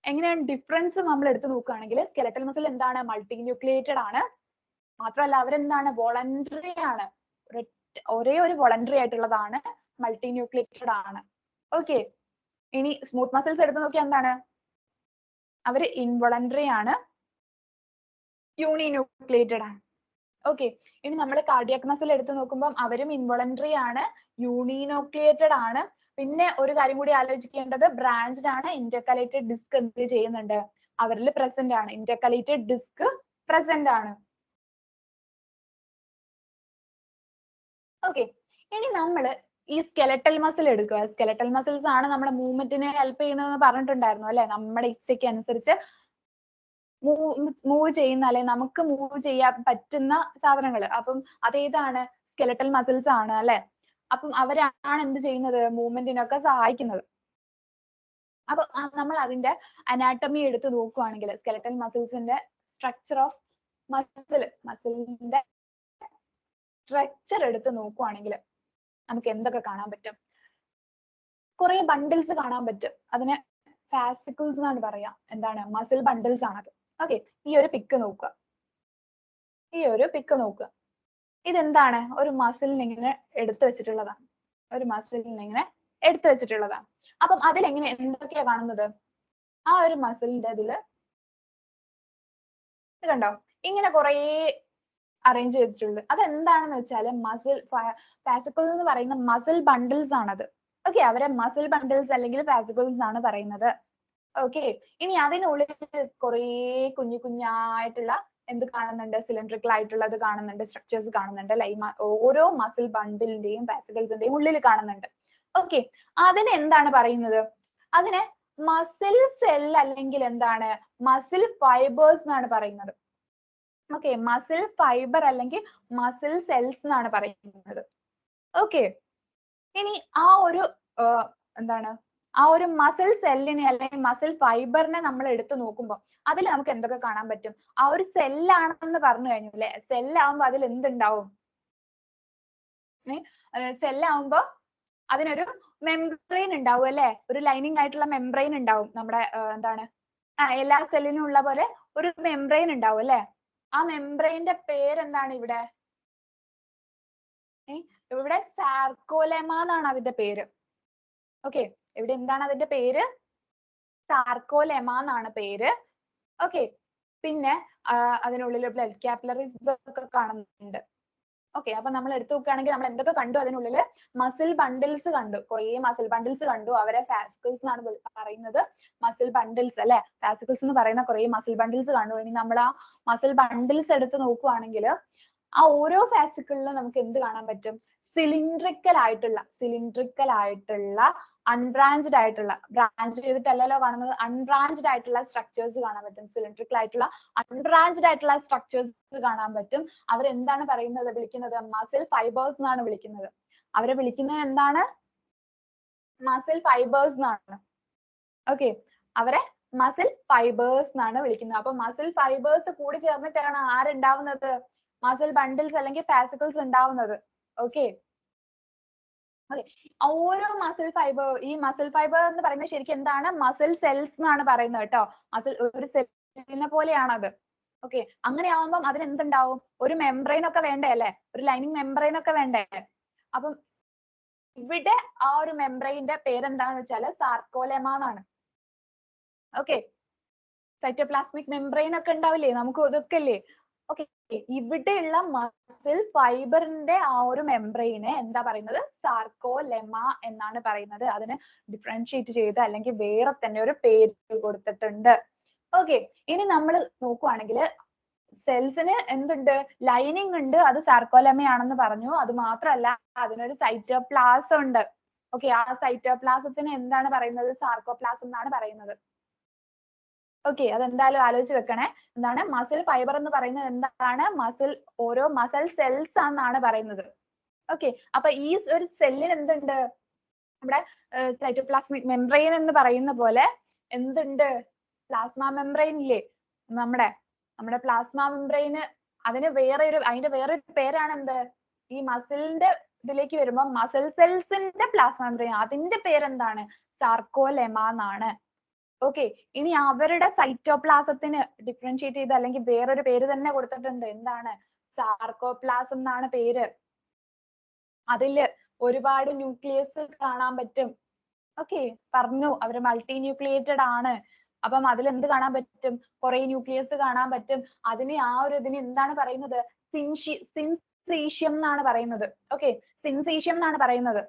എങ്ങനെയാണ് ഡിഫറൻസ് നമ്മൾ എടുത്തു നോക്കുകയാണെങ്കിൽ സ്കെലറ്റൽ മസിൽ എന്താണ്, മൾട്ടി ന്യൂക്ലിയേറ്റഡ് ആണ്. മാത്രമല്ല അവരെന്താണ്, വോളണ്ടറി ആണ്. ഒരേ ഒരു വോളണ്ടറി ആയിട്ടുള്ളതാണ്, മൾട്ടി ന്യൂക്ലിയേറ്റഡ് ആണ്. ഓക്കെ, ഇനി സ്മൂത്ത് മസിൽസ് എടുത്തു നോക്കിയാൽ എന്താണ്, അവര് ഇൻവോളണ്ടറി ആണ്, യൂണി ന്യൂക്ലിയേറ്റഡ് ആണ്. ഓക്കെ, ഇനി നമ്മൾ കാർഡിയാക് മസിൽ എടുത്തു നോക്കുമ്പോൾ അവരും ഇൻവോളണ്ടറി ആണ്, യൂണി ന്യൂക്ലിയേറ്റഡ് ആണ്. പിന്നെ ഒരു കാര്യം കൂടി ആലോചിക്കേണ്ടത്, ബ്രാഞ്ച്ഡ് ആണ്. ഇന്റർകലേറ്റഡ് ഡിസ്ക് എന്ത് ചെയ്യുന്നുണ്ട്, അവരിൽ പ്രസന്റ് ആണ്. ഇന്റർകലേറ്റഡ് ഡിസ്ക് പ്രസന്റ് ആണ്. ഓക്കെ, ഇനി നമ്മൾ ഈ സ്കെലറ്റൽ മസിൽ എടുക്കുക. സ്കെലറ്റൽ മസിൽസ് ആണ് നമ്മുടെ മൂവ്മെന്റിനെ ഹെൽപ്പ് ചെയ്യുന്നതെന്ന് പറഞ്ഞിട്ടുണ്ടായിരുന്നു അല്ലെ. നമ്മുടെ ഇച്ഛയ്ക്ക് അനുസരിച്ച് മൂവ് ചെയ്യുന്ന അല്ലെ, നമുക്ക് മൂവ് ചെയ്യാൻ പറ്റുന്ന സാധനങ്ങൾ. അപ്പം അതേതാണ്, സ്കെലറ്റൽ മസിൽസ് ആണ് അല്ലെ. അപ്പം അവരാണ് എന്ത് ചെയ്യുന്നത്, മൂവ്മെന്റിനൊക്കെ സഹായിക്കുന്നത്. അപ്പൊ നമ്മൾ അതിന്റെ അനാട്ടമി എടുത്ത് നോക്കുവാണെങ്കിൽ സ്കെലറ്റൽ മസിൽസിന്റെ സ്ട്രക്ചർ ഓഫ് മസിലിന്റെ സ്ട്രക്ചർ എടുത്ത് നോക്കുവാണെങ്കിൽ നമുക്ക് എന്തൊക്കെ കാണാൻ പറ്റും, കുറെ ബണ്ടിൽസ് കാണാൻ പറ്റും. അതിനെ ഫാസിക്കിൾസ് എന്നാണ് പറയാ. എന്താണ്, മസിൽ ബണ്ടിൽസ് ആണത്. ഓക്കെ, ഈ ഒരു പിക്ക് നോക്കുക, ഈ ഒരു പിക്ക് നോക്കുക. ഇതെന്താണ്, ഒരു മസിലിനെ ഇങ്ങനെ എടുത്തു വെച്ചിട്ടുള്ളതാണ്, ഒരു മസിലിനെ ഇങ്ങനെ എടുത്തു വെച്ചിട്ടുള്ളതാണ്. അപ്പം അതിലെങ്ങനെ എന്തൊക്കെയാ കാണുന്നത്, ആ ഒരു മസിലിന്റെ ഇതില് ഇത് കണ്ടോ, ഇങ്ങനെ കുറേ അറേഞ്ച് ചെയ്തിട്ടുള്ളത്. അതെന്താണെന്ന് വെച്ചാൽ മസിൽ ഫാസിക്കിൾ എന്ന് പറയുന്ന മസിൽ ബണ്ടിൽസ് ആണത്. ഓക്കെ, അവരെ മസിൽ ബണ്ടിൽസ് അല്ലെങ്കിൽ ഫാസിക്കിൾസ് ആണ് പറയുന്നത്. ഓക്കെ, ഇനി അതിനുള്ളിൽ കുറേ കുഞ്ഞു കുഞ്ഞായിട്ടുള്ള എന്ത് കാണുന്നുണ്ട്, സിലിണ്ടറിക്കൽ ആയിട്ടുള്ളത് കാണുന്നുണ്ട്, സ്ട്രക്ചേഴ്സ് കാണുന്നുണ്ട് അല്ലെ. ഓരോ മസിൽ ബണ്ടിലിന്റെയും ഫാസിക്കിൾസിന്റെയും ഉള്ളിൽ കാണുന്നുണ്ട്. ഓക്കെ, അതിനെ എന്താണ് പറയുന്നത്, അതിനെ മസിൽ സെൽ അല്ലെങ്കിൽ എന്താണ്, മസിൽ ഫൈബേഴ്സ് എന്നാണ് പറയുന്നത്. ഓക്കെ, മസിൽ ഫൈബർ അല്ലെങ്കിൽ മസിൽ സെൽസ് എന്നാണ് പറയുന്നത്. ഓക്കെ, ഇനി ആ ഒരു എന്താണ്, ആ ഒരു മസിൽ സെല്ലിനെ അല്ലെങ്കിൽ മസിൽ ഫൈബറിനെ നമ്മൾ എടുത്തു നോക്കുമ്പോൾ അതിൽ നമുക്ക് എന്തൊക്കെ കാണാൻ പറ്റും, ആ ഒരു സെല്ലാണെന്ന് പറഞ്ഞു കഴിഞ്ഞു അല്ലെ. സെല്ലാവുമ്പോ അതിൽ എന്തുണ്ടാവും, സെല്ലാവുമ്പോ അതിനൊരു മെംബ്രെയിൻ ഉണ്ടാവും അല്ലെ, ഒരു ലൈനിങ് ആയിട്ടുള്ള മെംബ്രെയിൻ ഉണ്ടാവും. നമ്മുടെ എന്താണ്, എല്ലാ സെല്ലിനും ഉള്ള പോലെ ഒരു മെംബ്രെയിൻ ഉണ്ടാവും അല്ലെ. ആ മെംബ്രെയിന്റെ പേരെന്താണ് ഇവിടെ, ഇവിടെ സാർക്കോലെമ എന്നാണ് അതിന്റെ പേര്. ഓക്കെ, ഇവിടെ എന്താണ് അതിന്റെ പേര്, സാർക്കോലെമ എന്നാണ് പേര്. ഓക്കെ, പിന്നെ അതിനുള്ളിൽ ബ്ലഡ് കാപ്പിലറീസ് ഒക്കെ കാണുന്നുണ്ട്. ഓക്കെ, അപ്പൊ നമ്മൾ എടുത്തു നോക്കുകയാണെങ്കിൽ നമ്മൾ എന്തൊക്കെ കണ്ടു, അതിനുള്ളിൽ മസിൽ ബണ്ടിൽസ് കണ്ടു, കുറേ മസിൽ ബണ്ടിൽസ് കണ്ടു. അവരെ ഫാസിക്കിൾസ് എന്നാണ് പറയുന്നത്, മസിൽ ബണ്ടിൽസ് അല്ലെ. ഫാസിക്കിൾസ് എന്ന് പറയുന്ന കുറേ മസിൽ ബണ്ടിൽസ് കണ്ടു. ഇനി നമ്മൾ ആ മസിൽ ബണ്ടിൽസ് എടുത്ത് നോക്കുവാണെങ്കിൽ ആ ഓരോ ഫാസിക്കിളിലും നമുക്ക് എന്ത് കാണാൻ പറ്റും, സിലിണ്ടറിക്കൽ ആയിട്ടുള്ള അൺബ്രാഞ്ച്ഡ് ആയിട്ടുള്ള, ബ്രാഞ്ച് ചെയ്തിട്ടല്ലല്ലോ കാണുന്നത്, അൺബ്രാഞ്ച്ഡ് ആയിട്ടുള്ള സ്ട്രക്ചേഴ്സ് കാണാൻ പറ്റും. സിലിണ്ടറിക്കൽ ആയിട്ടുള്ള അൺബ്രാഞ്ച്ഡ് ആയിട്ടുള്ള സ്ട്രക്ചേഴ്സ് കാണാൻ പറ്റും. അവരെന്താണ് പറയുന്നത്, വിളിക്കുന്നത് മസിൽ ഫൈബേഴ്സ് എന്നാണ് വിളിക്കുന്നത്. അവരെ വിളിക്കുന്നത് എന്താണ്, മസിൽ ഫൈബേഴ്സ് എന്നാണ്. ഓക്കെ, അവരെ മസിൽ ഫൈബേഴ്സ് എന്നാണ് വിളിക്കുന്നത്. അപ്പൊ മസിൽ ഫൈബേഴ്സ് കൂടി ചേർന്നിട്ടാണ് ആരുണ്ടാവുന്നത്, മസിൽ ബണ്ടിൽസ് അല്ലെങ്കിൽ ഫാസിക്കിൾസ് ഉണ്ടാവുന്നത്. ഓക്കെ, ഓരോ മസിൽ ഫൈബർ, ഈ മസിൽ ഫൈബർ എന്ന് പറയുന്നത് ശരിക്കും എന്താണ്, മസിൽ സെൽസ് എന്നാണ് പറയുന്നത് കേട്ടോ. മസിൽ ഒരു സെല്ലിനെ പോലെയാണ് അത്. ഓക്കെ, അങ്ങനെ ആവുമ്പം അതിന് എന്തുണ്ടാവും, ഒരു മെംബ്രെയിൻ ഒക്കെ വേണ്ടേ അല്ലെ, ഒരു ലൈനിങ് മെംബ്രെയിൻ ഒക്കെ വേണ്ടേ. അപ്പം ഇവിടെ ആ ഒരു മെംബ്രെയിന്റെ പേരെന്താന്ന് വെച്ചാൽ സാർക്കോലെമ എന്നാണ്. ഓക്കെ, സൈറ്റോപ്ലാസ്മിക് മെംബ്രെയിൻ ഒക്കെ ഉണ്ടാവില്ലേ, നമുക്ക് ഇതൊക്കെ അല്ലേ. ഓക്കെ, ഇവിടെയുള്ള മസിൽ ഫൈബറിന്റെ ആ ഒരു മെംബ്രെയിനെ എന്താ പറയുന്നത്, സാർക്കോലെമ എന്നാണ് പറയുന്നത്. അതിന് ഡിഫറൻഷിയേറ്റ് ചെയ്ത് അല്ലെങ്കിൽ വേറെ തന്നെ ഒരു പേര് കൊടുത്തിട്ടുണ്ട്. ഓക്കെ, ഇനി നമ്മൾ നോക്കുവാണെങ്കിൽ സെൽസിന് എന്തുണ്ട്, ലൈനിങ് ഉണ്ട്, അത് സാർക്കോലെമയാണെന്ന് പറഞ്ഞു. അത് മാത്രമല്ല അതിനൊരു സൈറ്റോപ്ലാസം ഉണ്ട്. ഓക്കെ, ആ സൈറ്റോപ്ലാസത്തിന് എന്താണ് പറയുന്നത്, സാർക്കോപ്ലാസം എന്നാണ് പറയുന്നത്. ഓക്കെ, അതെന്തായാലും ആലോചിച്ച് വെക്കണേ. എന്താണ് മസിൽ ഫൈബർ എന്ന് പറയുന്നത്? എന്താണ് ഓരോ മസിൽ സെൽസ് ആണെന്നാണ് പറയുന്നത്. ഓക്കെ, അപ്പൊ ഈ ഒരു സെല്ലിന് എന്തുണ്ട്? നമ്മുടെ സൈറ്റോപ്ലാസ്മിക് മെംബ്രെയിൻ എന്ന് പറയുന്ന പോലെ എന്തുണ്ട്? പ്ലാസ്മ മെംബ്രെയിൻ ഇല്ലേ? നമ്മുടെ പ്ലാസ്മ മെംബ്രെയിന് അതിന്റെ വേറൊരു പേരാണ് എന്ത്? ഈ മസിലിന്റെ ഇതിലേക്ക് വരുമ്പോൾ മസിൽ സെൽസിന്റെ പ്ലാസ്മ മെംബ്രെയിൻ, അതിന്റെ പേരെന്താണ്? സാർക്കോലെമ എന്നാണ്. ഓക്കെ, ഇനി അവരുടെ സൈറ്റോപ്ലാസത്തിന് ഡിഫറൻഷിയേറ്റ് ചെയ്ത് അല്ലെങ്കിൽ വേറൊരു പേര് തന്നെ കൊടുത്തിട്ടുണ്ട്. എന്താണ്? സാർക്കോപ്ലാസം എന്നാണ് പേര്. അതില് ഒരുപാട് ന്യൂക്ലിയസ് കാണാൻ പറ്റും. ഓക്കെ, പറഞ്ഞു അവര് മൾട്ടി ന്യൂക്ലിയേറ്റഡ് ആണ്. അപ്പം അതിൽ എന്ത് കാണാൻ പറ്റും? കുറെ ന്യൂക്ലിയസ് കാണാൻ പറ്റും. ഇതിന് എന്താണ് പറയുന്നത്? സിൻസീഷ്യം എന്നാണ് പറയുന്നത്. ഓക്കെ, സിൻസീഷ്യം എന്നാണ് പറയുന്നത്.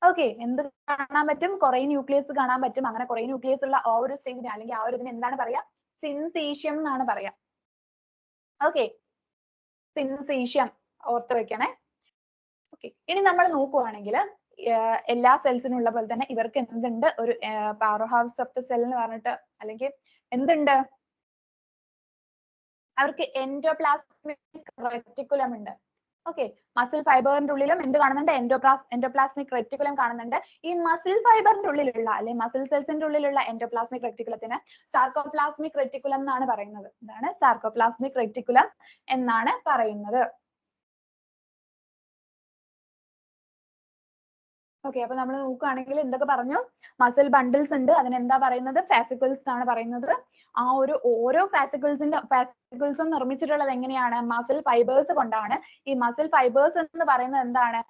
ഓക്കെ, എന്ത് കാണാൻ പറ്റും? കുറെ ന്യൂക്ലിയസ് കാണാൻ പറ്റും. അങ്ങനെ കുറെ ന്യൂക്ലിയസ് ഉള്ള ആ ഒരു സ്റ്റേജിന് അല്ലെങ്കിൽ ആ ഒരു ഇതിന് എന്താണ് പറയാ? സിൻസീഷ്യം എന്നാണ് പറയാ. ഓക്കെ, സിൻസീഷ്യം ഓർത്ത് വെക്കണേ. ഓക്കെ, ഇനി നമ്മൾ നോക്കുവാണെങ്കിൽ എല്ലാ സെൽസിനും ഉള്ള പോലെ തന്നെ ഇവർക്ക് എന്തുണ്ട്? ഒരു power house of the cell എന്ന് പറഞ്ഞിട്ട്, അല്ലെങ്കിൽ എന്തുണ്ട്? അവർക്ക് എൻഡോപ്ലാസ്മിക് റെറ്റിക്കുലം ഉണ്ട്. ഓക്കെ, മസിൽ ഫൈബറിന്റെ ഉള്ളിലും എന്ത് കാണുന്നുണ്ട്? എൻഡോപ്ലാസ്മിക് റെറ്റിക്കുലം കാണുന്നുണ്ട്. ഈ മസിൽ ഫൈബറിന്റെ ഉള്ളിലുള്ള അല്ലെങ്കിൽ മസിൽ സെൽസിന്റെ ഉള്ളിലുള്ള എൻഡോപ്ലാസ്മിക് റെറ്റിക്കുലത്തിന് സാർക്കോപ്ലാസ്മിക് റെറ്റിക്കുലം എന്നാണ് പറയുന്നത്. എന്താണ്? സാർക്കോപ്ലാസ്മിക് റെറ്റിക്കുലം എന്നാണ് പറയുന്നത്. ഓക്കെ, അപ്പൊ നമ്മൾ നോക്കുകയാണെങ്കിൽ എന്തൊക്കെ പറഞ്ഞു? മസിൽ ബണ്ടിൽസ് ഉണ്ട്, അതിനെന്താ പറയുന്നത്? ഫാസിക്കിൾസ് എന്നാണ് പറയുന്നത്. ആ ഓരോ ഫാസിക്കിൾസും നിർമ്മിച്ചിട്ടുള്ളത് എങ്ങനെയാണ്? മസിൽ ഫൈബേഴ്സ് കൊണ്ടാണ്. ഈ മസിൽ ഫൈബേഴ്സ് എന്ന് പറയുന്നത് എന്താണ്?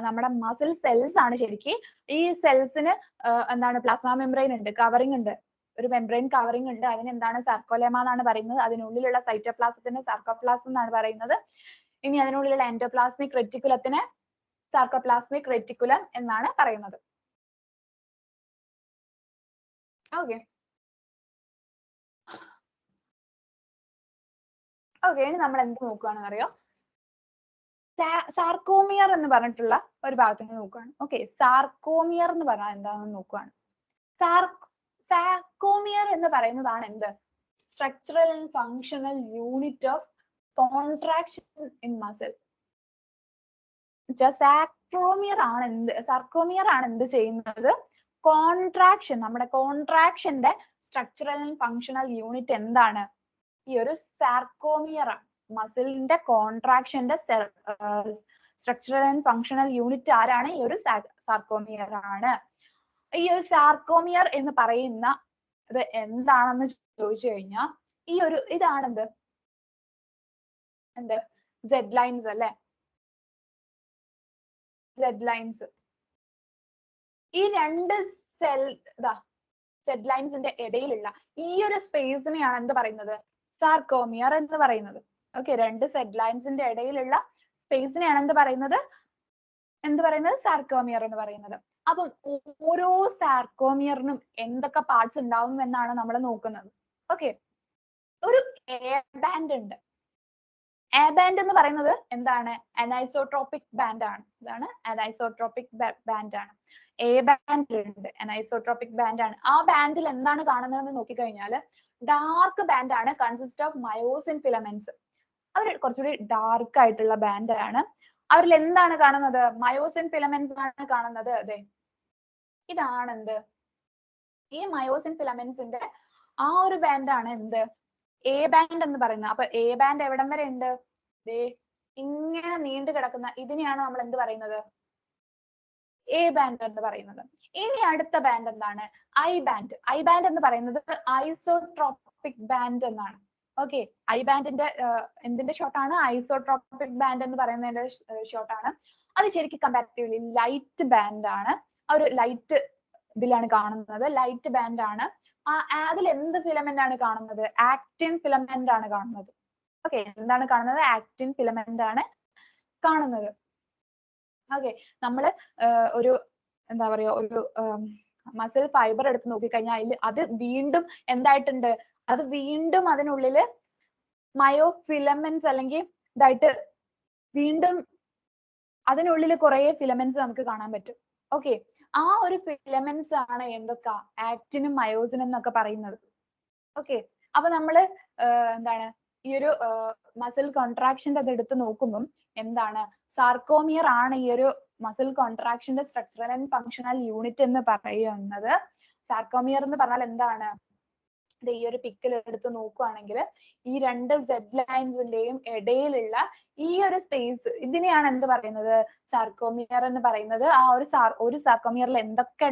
നമ്മുടെ മസിൽ സെൽസ് ആണ് ശരിക്കും. ഈ സെൽസിന് എന്താണ്? പ്ലാസ്മ മെംബ്രെയിൻ ഉണ്ട്, കവറിംഗ് ഉണ്ട്, ഒരു മെംബ്രെയിൻ കവറിംഗ് ഉണ്ട്. അതിനെന്താണ്? സാർക്കോലെമ എന്നാണ് പറയുന്നത്. അതിനുള്ളിലുള്ള സൈറ്റോപ്ലാസത്തിന് സാർക്കോപ്ലാസം എന്നാണ് പറയുന്നത്. ഇനി അതിനുള്ളിലുള്ള എൻഡോപ്ലാസ്മിക് റെറ്റിക്കുലത്തിന് സാർക്കോപ്ലാസ്മിക് റെറ്റിക്കുലം എന്നാണ് പറയുന്നത്. ഓക്കെ, ഇനി നമ്മൾ എന്ത് നോക്കുകയാണെന്ന് അറിയോ? സാർക്കോമിയർ എന്ന് പറഞ്ഞിട്ടുള്ള ഒരു ഭാഗത്തിന് നോക്കുകയാണ്. ഓക്കെ, സാർക്കോമിയർ എന്ന് പറഞ്ഞാൽ എന്താണെന്ന് നോക്കുകയാണ്. സാർക്കോമിയർ എന്ന് പറയുന്നതാണ് എന്ത്? Structural and functional unit of contraction in muscle. Sarcomere ആണ് എന്ത് ചെയ്യുന്നത്? കോൺട്രാക്ഷൻ, നമ്മുടെ കോൺട്രാക്ഷന്റെ സ്ട്രക്ചറൽ ആൻഡ് ഫങ്ഷണൽ യൂണിറ്റ് എന്താണ്? ഈ ഒരു സാർക്കോമിയർ ആണ്. മസിലിന്റെ കോൺട്രാക്ഷന്റെ സ്ട്രക്ചറൽ ആൻഡ് ഫങ്ഷണൽ യൂണിറ്റ് ആരാണ്? ഈ ഒരു സാർക്കോമിയർ ആണ്. ഈ ഒരു സാർക്കോമിയർ എന്ന് പറയുന്ന ഇത് എന്താണെന്ന് ചോദിച്ചു കഴിഞ്ഞാൽ ഇതാണെന്ത്? സെഡ് ലൈൻസ് അല്ലെ? Z lines. ഈ രണ്ട് സെഡ് ലൈൻസിന്റെ ഇടയിലുള്ള ഈ ഒരു സ്പേസിനെയാണ് എന്ത് പറയുന്നത്? സാർക്കോമിയർ എന്ന് പറയുന്നത്. ഓക്കെ, രണ്ട് സെഡ് ലൈൻസിന്റെ ഇടയിലുള്ള സ്പേസിനെയാണ് എന്ത് പറയുന്നത്? സാർക്കോമിയർ എന്ന് പറയുന്നത്. അപ്പം ഓരോ സാർക്കോമിയറിനും എന്തൊക്കെ പാർട്സ് ഉണ്ടാവും എന്നാണ് നമ്മൾ നോക്കുന്നത്. ഓക്കെ, ഒരു എ ബാൻഡ് ഉണ്ട്. എ ബാൻഡ് എന്ന് പറയുന്നത് എന്താണ്? അനൈസോട്രോപിക് ബാൻഡ് ആണ്. ഇതാണ് അനൈസോട്രോപിക് ബാൻഡ് ആണ്. എ ബാൻഡ് ഉണ്ട്, അനൈസോട്രോപിക് ബാൻഡ് ആണ്. ആ ബാൻഡിൽ എന്താണ് കാണുന്നതെന്ന് നോക്കിക്കഴിഞ്ഞാൽ ഡാർക്ക് ബാൻഡ് ആണ്, കൺസിസ്റ്റ് ഓഫ് മയോസിൻ ഫിലമെന്റ്സ്. അവർ കുറച്ചുകൂടി ഡാർക്ക് ആയിട്ടുള്ള ബാൻഡ് ആണ്. അവരിൽ എന്താണ് കാണുന്നത്? മയോസിൻ ഫിലമെന്റ്സ് ആണ് കാണുന്നത്. അതെ, ഇതാണ് എന്ത്? ഈ മയോസിൻ ഫിലമെന്റ്സിന്റെ ആ ഒരു ബാൻഡ് ആണ് എന്ത്? എ ബാൻഡ് എന്ന് പറയുന്നത്. അപ്പൊ എ ബാൻഡ് എവിടം വരെ ഉണ്ട്? ഇങ്ങനെ നീണ്ടു കിടക്കുന്ന ഇതിനെയാണ് നമ്മൾ എന്ത് പറയുന്നത്? എ ബാൻഡ് എന്ന് പറയുന്നത്. ഇനി അടുത്ത ബാൻഡ് എന്താണ്? I band. ഐ ബാൻഡ് എന്ന് പറയുന്നത് ഐസോട്രോപിക് ബാൻഡ് എന്നാണ്. ഓക്കെ, ഐ ബാൻഡിന്റെ എന്തിന്റെ ഷോർട്ട് ആണ്? ഐസോട്രോപിക് ബാൻഡ് എന്ന് പറയുന്നതിന്റെ ഷോർട്ട് ആണ്. അത് ശരിക്കും കമ്പാരിറ്റീവ്ലി ലൈറ്റ് ബാൻഡ് ആണ്. ഒരു ലൈറ്റ് ഇതിലാണ് കാണുന്നത്, ലൈറ്റ് ബാൻഡ് ആണ്. അതിൽ എന്ത് ഫിലമെന്റ് ആണ് കാണുന്നത്? ആക്റ്റിൻ ഫിലമെന്റ് ആണ് കാണുന്നത്. ഓക്കെ, എന്താണ് കാണുന്നത്? ആക്റ്റിൻ ഫിലമെന്റ് ആണ് കാണുന്നത്. ഓക്കെ, നമ്മള് ഒരു എന്താ പറയാ, ഒരു മസിൽ ഫൈബർ എടുത്ത് നോക്കിക്കഴിഞ്ഞാൽ അത് വീണ്ടും എന്തായിട്ടുണ്ട്? അത് വീണ്ടും അതിനുള്ളില് മയോഫിലമെന്റ്സ് അല്ലെങ്കിൽ ഇതായിട്ട് വീണ്ടും അതിനുള്ളിൽ കുറെ ഫിലമെന്റ്സ് നമുക്ക് കാണാൻ പറ്റും. ഓക്കെ, ആ ഒരു ഫിലമെന്റ്സ് ആണ് എന്തൊക്കെ? ആക്റ്റിനും മയോസിനും എന്നൊക്കെ പറയുന്നത്. ഓക്കെ. അപ്പൊ നമ്മള് എന്താണ് ഈ ഒരു മസിൽ കോൺട്രാക്ഷന്റെ അത് എടുത്ത് നോക്കുമ്പോൾ എന്താണ് സാർക്കോമിയർ ആണ് ഈ ഒരു മസിൽ കോൺട്രാക്ഷന്റെ സ്ട്രക്ചറൽ ആൻഡ് ഫങ്ഷണൽ യൂണിറ്റ് എന്ന് പറയുന്നത്. സാർക്കോമിയർ എന്ന് പറഞ്ഞാൽ എന്താണ്? ഈ ഒരു പിക്കിൽ എടുത്ത് നോക്കുവാണെങ്കിൽ ഈ രണ്ട് സെഡ് ലൈൻസിന്റെയും ഇടയിലുള്ള ഈ ഒരു സ്പേസ് ഇതിനെയാണ് എന്ത് പറയുന്നത്? സാർക്കോമിയർ എന്ന് പറയുന്നത്. ആ ഒരു സാർക്കോമിയറിൽ എന്തൊക്കെ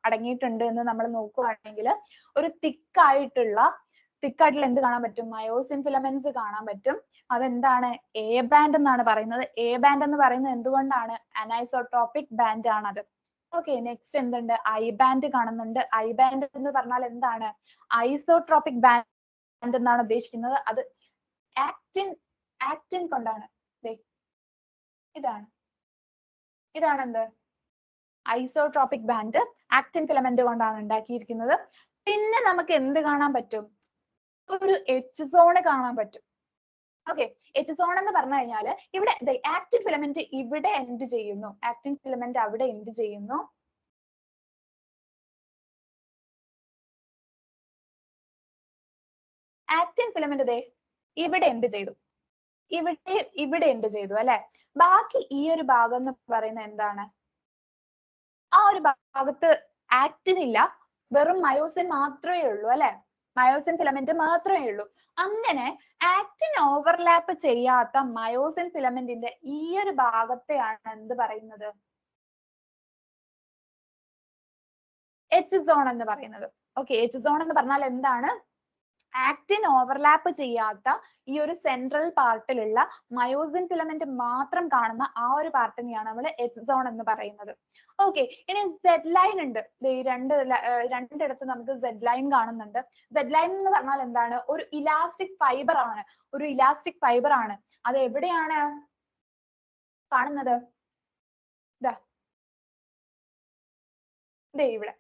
അടങ്ങിയിട്ടുണ്ട് എന്ന് നമ്മൾ നോക്കുവാണെങ്കിൽ ഒരു തിക്കായിട്ടുള്ള എന്ത് കാണാൻ പറ്റും? മയോസിൻ ഫിലമെന്റ്സ് കാണാൻ പറ്റും. അതെന്താണ്? എ ബാൻഡ് എന്നാണ് പറയുന്നത്. എ ബാൻഡ് എന്ന് പറയുന്നത് എന്തുകൊണ്ടാണ്? അനൈസോട്രോപിക് ബാൻഡ് ആണത്. ഓക്കെ. നെക്സ്റ്റ് എന്തുണ്ട്? ഐ ബാൻഡ് കാണുന്നുണ്ട്. ഐ ബാൻഡ് എന്ന് പറഞ്ഞാൽ എന്താണ്? ഐസോട്രോപിക് ബാൻഡ് എന്നാണ് ഉദ്ദേശിക്കുന്നത്. അത് ആക്റ്റിൻ കൊണ്ടാണ്. ഇതാണ് എന്ത്? ഐസോട്രോപിക് ബാൻഡ് ആക്റ്റിൻ ഫിലമെന്റ് കൊണ്ടാണ് ഉണ്ടാക്കിയിരിക്കുന്നത്. പിന്നെ നമുക്ക് എന്ത് കാണാൻ പറ്റും? ഒരു എച്ച് സോൺ കാണാൻ പറ്റും. ഓക്കെ. എച്ച് സോൺ എന്ന് പറഞ്ഞു കഴിഞ്ഞാല് ഇവിടെ ആക്റ്റിൻ ഫിലമെന്റ് ഇവിടെ എൻഡ് ചെയ്യുന്നു. ആക്റ്റിൻ ഫിലമെന്റ് അവിടെ എൻഡ് ചെയ്യുന്നു. ആക്റ്റിൻ ഫിലമെന്റ് ഇവിടെ എൻഡ് ചെയ്തു. ഇവിടെ എൻഡ് ചെയ്തു അല്ലെ. ബാക്കി ഈ ഒരു ഭാഗം എന്ന് പറയുന്നത് എന്താണ്? ആ ഒരു ഭാഗത്ത് ആക്റ്റിൻ ഇല്ല, വെറും മയോസിൻ മാത്രമേ ഉള്ളൂ അല്ലെ. മയോസിൻ ഫിലമെന്റ് മാത്രമേ ഉള്ളൂ. അങ്ങനെ ആക്റ്റിൻ ഓവർലാപ്പ് ചെയ്യാത്ത മയോസിൻ ഫിലമെന്റിന്റെ ഈ ഒരു ഭാഗത്തെയാണ് എന്ത് പറയുന്നത്? എച്ച് സോൺ എന്ന് പറയുന്നത്. ഓക്കെ. എച്ച് സോൺ എന്ന് പറഞ്ഞാൽ എന്താണ്? ആക്റ്റിൻ ഓവർലാപ്പ് ചെയ്യാത്ത ഈ ഒരു സെൻട്രൽ പാർട്ടിലുള്ള മയോസിൻ ഫിലമെന്റ് മാത്രം കാണുന്ന ആ ഒരു പാർട്ടിനെയാണ് നമ്മൾ എച്ച് സോൺ എന്ന് പറയുന്നത്. ഓക്കെ. ഇനി സെഡ് ലൈൻ ഉണ്ട്. രണ്ടിടത്ത് നമുക്ക് സെഡ് ലൈൻ കാണുന്നുണ്ട്. സെഡ് ലൈൻ എന്ന് പറഞ്ഞാൽ എന്താണ്? ഒരു ഇലാസ്റ്റിക് ഫൈബർ ആണ്. ഒരു ഇലാസ്റ്റിക് ഫൈബർ ആണ്. അത് എവിടെയാണ് കാണുന്നത്? ഇവിടെ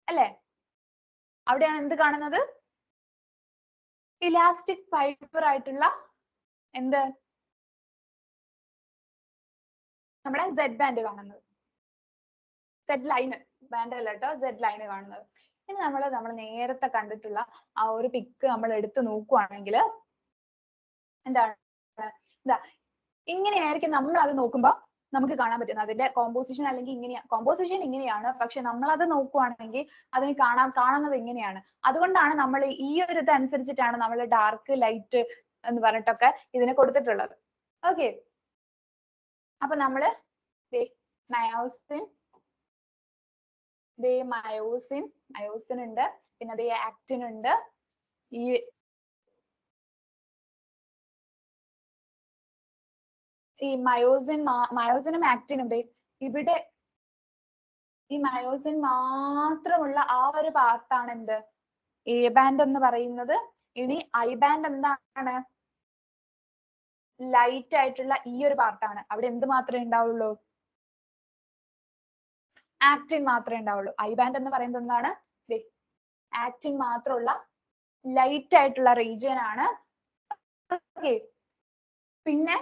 അല്ലെ. അവിടെയാണ് എന്ത് കാണുന്നത്? ഇലാസ്റ്റിക് ഫൈബർ ആയിട്ടുള്ള എന്ത്? നമ്മുടെ സെഡ് ബാൻഡ് കാണുന്നത്. സെഡ് ലൈൻ ബാൻഡ് അല്ല കേട്ടോ, സെഡ് ലൈൻ കാണുന്നത്. ഇനി നമ്മൾ നേരത്തെ കണ്ടിട്ടുള്ള ആ ഒരു പിക്ക് നമ്മൾ എടുത്തു നോക്കുവാണെങ്കിൽ എന്താണ്? ഇങ്ങനെയായിരിക്കും നമ്മൾ അത് നോക്കുമ്പോൾ നമുക്ക് കാണാൻ പറ്റുന്നത്. അതിന്റെ കോമ്പോസിഷൻ അല്ലെങ്കിൽ ഇങ്ങനെയാണ്. പക്ഷെ നമ്മൾ അത് നോക്കുവാണെങ്കിൽ അതിന് കാണുന്നത് ഇങ്ങനെയാണ്. അതുകൊണ്ടാണ് നമ്മൾ ഈ ഒരു ഇതനുസരിച്ചിട്ടാണ് നമ്മൾ ഡാർക്ക് ലൈറ്റ് എന്ന് പറഞ്ഞിട്ടൊക്കെ ഇതിനെ കൊടുത്തിട്ടുള്ളത്. ഓക്കെ. അപ്പൊ നമ്മള് മയോസിൻ മയോസിൻ ഉണ്ട്. പിന്നെ ആക്റ്റിൻ ഉണ്ട്. ഈ മയോസിനും ആക്റ്റിനും ഇവിടെ ഈ മയോസിൻ മാത്രമുള്ള ആ ഒരു പാർട്ടാണ് എന്ത്? എ ബാൻഡ് എന്ന് പറയുന്നത്. ഇനി ഐ ബാൻഡ് എന്താണ്? ലൈറ്റ് ആയിട്ടുള്ള ഈ ഒരു പാർട്ടാണ്. അവിടെ എന്ത് മാത്രമേ ഉണ്ടാവുള്ളൂ? ആക്റ്റിൻ മാത്രമേ ഉണ്ടാവുള്ളൂ. ഐ ബാൻഡ് എന്ന് പറയുന്നത് എന്താണ്? ആക്റ്റിൻ മാത്രമുള്ള ലൈറ്റ് ആയിട്ടുള്ള റീജിയൻ ആണ്. ഓക്കെ. പിന്നെ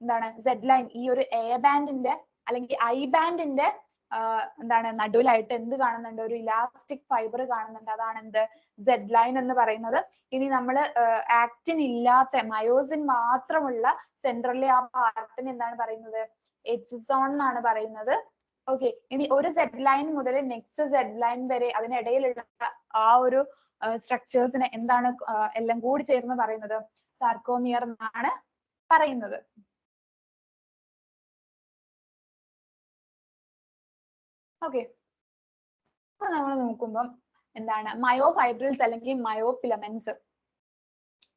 എന്താണ്? സെഡ് ലൈൻ ഈ ഒരു എ ബാൻഡിന്റെ അല്ലെങ്കിൽ ഐ ബാൻഡിന്റെ എന്താണ് നടുവിലായിട്ട് എന്ത് കാണുന്നുണ്ട്? ഒരു ഇലാസ്റ്റിക് ഫൈബർ കാണുന്നുണ്ട്. അതാണ് എന്ത്? സെഡ് ലൈൻ എന്ന് പറയുന്നത്. ഇനി നമ്മൾ ആക്റ്റിൻ ഇല്ലാത്ത മയോസിൻ മാത്രമുള്ള സെൻട്രലിലെ ആ പാർട്ടിന് എന്താണ് പറയുന്നത്? എച്ച് സോൺ എന്നാണ് പറയുന്നത്. ഓക്കെ. ഇനി ഒരു സെഡ് ലൈൻ മുതൽ നെക്സ്റ്റ് സെഡ് ലൈൻ വരെ അതിനിടയിലുള്ള ആ ഒരു സ്ട്രക്ചേഴ്സിനെ എന്താണ് എല്ലാം കൂടി ചേർന്ന് പറയുന്നത്? സാർക്കോമിയർ എന്നാണ് പറയുന്നത്. ഓക്കെ. അപ്പൊ നമ്മൾ നോക്കുമ്പോൾ എന്താണ്? മയോഫൈബ്രിൽസ് അല്ലെങ്കിൽ മയോഫിലമെന്റ്സ്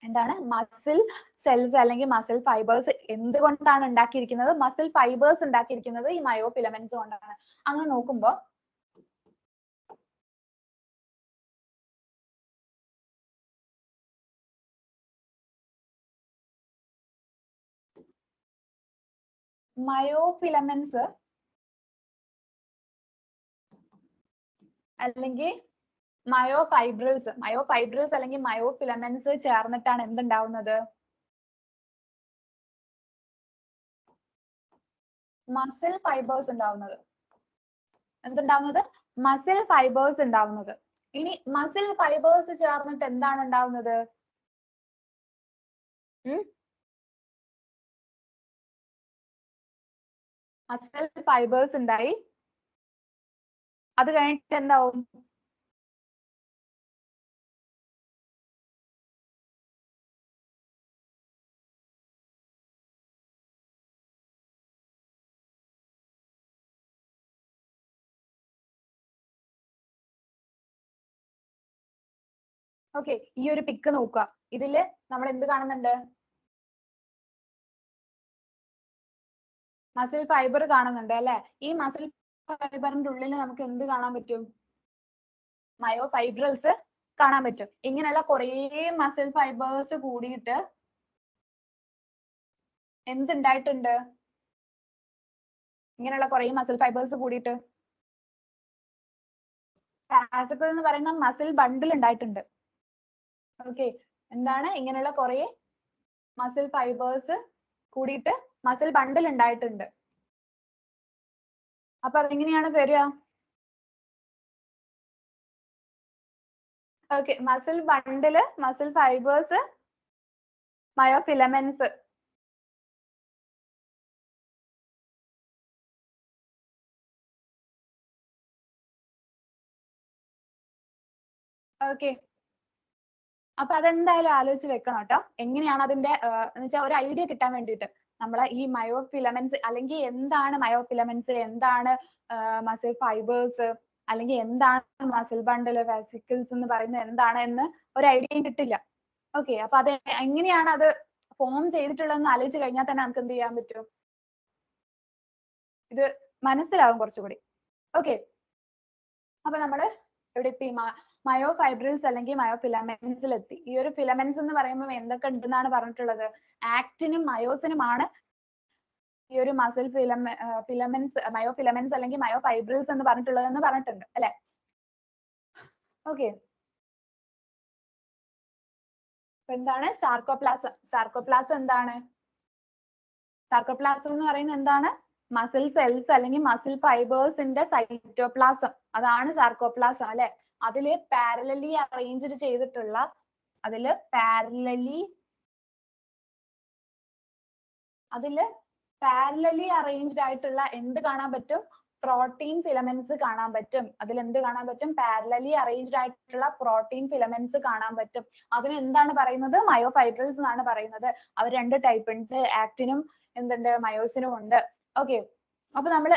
എന്താണ്? മസിൽ സെൽസ് അല്ലെങ്കിൽ മസിൽ ഫൈബേഴ്സ് എന്തുകൊണ്ടാണ് ഉണ്ടാക്കിയിരിക്കുന്നത്? മസിൽ ഫൈബേഴ്സ് ഉണ്ടാക്കിയിരിക്കുന്നത് ഈ മയോഫിലമെന്റ്സ് കൊണ്ടാണ്. അങ്ങനെ നോക്കുമ്പോൾ മയോഫിലമെന്റ്സ് അല്ലെങ്കിൽ മയോഫൈബ്രിൽസ് അല്ലെങ്കിൽ മയോഫിലമെന്റ്സ് ചേർന്നിട്ടാണ് എന്തുണ്ടാവുന്നത്? മസിൽ ഫൈബേഴ്സ് ഉണ്ടാവുന്നത്. എന്തുണ്ടാവുന്നത്? മസിൽ ഫൈബേഴ്സ് ഉണ്ടാവുന്നത്. ഇനി മസിൽ ഫൈബേഴ്സ് ചേർന്നിട്ട് എന്താണ് ഉണ്ടാവുന്നത്? മസിൽ ഫൈബേഴ്സ് ഉണ്ടായി. അത് കഴിഞ്ഞിട്ട് എന്താവും? ഓക്കെ, ഈ ഒരു പിക്ക് നോക്കുക. ഇതില് നമ്മൾ എന്ത് കാണുന്നുണ്ട്? മസിൽ ഫൈബർ കാണുന്നുണ്ട് അല്ലെ? ഈ മസിൽ ഫൈബറിന്റെ ഉള്ളിൽ നമുക്ക് എന്ത് കാണാൻ പറ്റും? മയോഫൈബ്രൽസ് കാണാൻ പറ്റും. ഇങ്ങനെയുള്ള കുറേ മസിൽ ഫൈബേഴ്സ് കൂടിയിട്ട് എന്തുണ്ടായിട്ടുണ്ട്? ഇങ്ങനെയുള്ള കുറേ മസിൽ ഫൈബേഴ്സ് കൂടിയിട്ട് ഫാസിക്കിൾ എന്ന് പറയുന്ന മസിൽ ബണ്ടിൽ ഉണ്ടായിട്ടുണ്ട്. ഓക്കെ, എന്താണ്? ഇങ്ങനെയുള്ള കുറേ മസിൽ ഫൈബേഴ്സ് കൂടിയിട്ട് മസിൽ ബണ്ടിൽ ഉണ്ടായിട്ടുണ്ട്. അപ്പൊ അതെങ്ങനെയാണ് വരിക? Okay, muscle bundle, muscle fibres, myofilaments. Okay, അപ്പൊ അതെന്തായാലും ആലോചിച്ച് വെക്കണം കേട്ടോ. എങ്ങനെയാണ് അതിന്റെ എന്ന് വെച്ചാൽ ഒരു ഐഡിയ കിട്ടാൻ വേണ്ടിയിട്ട് നമ്മളെ ഈ മയോഫിലമെന്റ്സ് അല്ലെങ്കിൽ എന്താണ് മയോഫിലമെന്റ്സ്, എന്താണ് മസിൽ ഫൈബേഴ്സ്, അല്ലെങ്കിൽ എന്താണ് മസിൽ ബണ്ടിൽ, വെസിക്കിൾസ് എന്ന് പറയുന്നത് എന്താണ് എന്ന് ഒരു ഐഡിയയും കിട്ടില്ല. ഓക്കെ, അപ്പൊ അത് എങ്ങനെയാണ് അത് ഫോം ചെയ്തിട്ടുള്ളതെന്ന് ആലോചിച്ച് കഴിഞ്ഞാൽ തന്നെ നമുക്ക് എന്ത് ചെയ്യാൻ പറ്റും? ഇത് മനസ്സിലാവും കുറച്ചുകൂടി. ഓക്കെ, അപ്പൊ നമ്മള് എവിടെ എത്തി? മയോഫൈബ്രിൽസ് അല്ലെങ്കിൽ മയോഫിലമെന്റ്സിൽ എത്തി. ഈ ഒരു ഫിലമെന്റ്സ് എന്ന് പറയുമ്പോൾ എന്തൊക്കെ ഉണ്ടെന്നാണ് പറഞ്ഞിട്ടുള്ളത്? ആക്റ്റിനും മയോസിനുമാണ് ഈ ഒരു മസിൽ ഫിലമെന്റ്സ്, മയോഫിലമെന്റ്സ് അല്ലെങ്കിൽ മയോഫൈബ്രിൽസ് എന്ന് പറഞ്ഞിട്ടുള്ളതെന്ന് പറഞ്ഞിട്ടുണ്ട് അല്ലെ? ഓക്കെ, എന്താണ് സാർക്കോപ്ലാസം? സാർക്കോപ്ലാസം എന്താണ്? സാർക്കോപ്ലാസം എന്ന് പറയുന്നത് എന്താണ്? മസിൽ സെൽസ് അല്ലെങ്കിൽ മസിൽ ഫൈബേഴ്സിന്റെ സൈറ്റോപ്ലാസം, അതാണ് സാർക്കോപ്ലാസം അല്ലെ? അതില് പാരലലി അറേഞ്ച്ഡ് ചെയ്തിട്ടുള്ള, അതില് പാരലലി അറേഞ്ച്ഡ് ആയിട്ടുള്ള എന്ത് കാണാൻ പറ്റും? പ്രോട്ടീൻ ഫിലമെന്റ്സ് കാണാൻ പറ്റും. അതിൽ എന്ത് കാണാൻ പറ്റും? പാരലലി അറേഞ്ച്ഡ് ആയിട്ടുള്ള പ്രോട്ടീൻ ഫിലമെന്റ്സ് കാണാൻ പറ്റും. അതിന് എന്താണ് പറയുന്നത്? മയോഫൈബ്രിൽസ് എന്നാണ് പറയുന്നത്. അവർ രണ്ട് ടൈപ്പ് ഉണ്ട്, ആക്റ്റിനും എന്തുണ്ട്? മയോസിനും ഉണ്ട്. ഓക്കെ, അപ്പൊ നമ്മൾ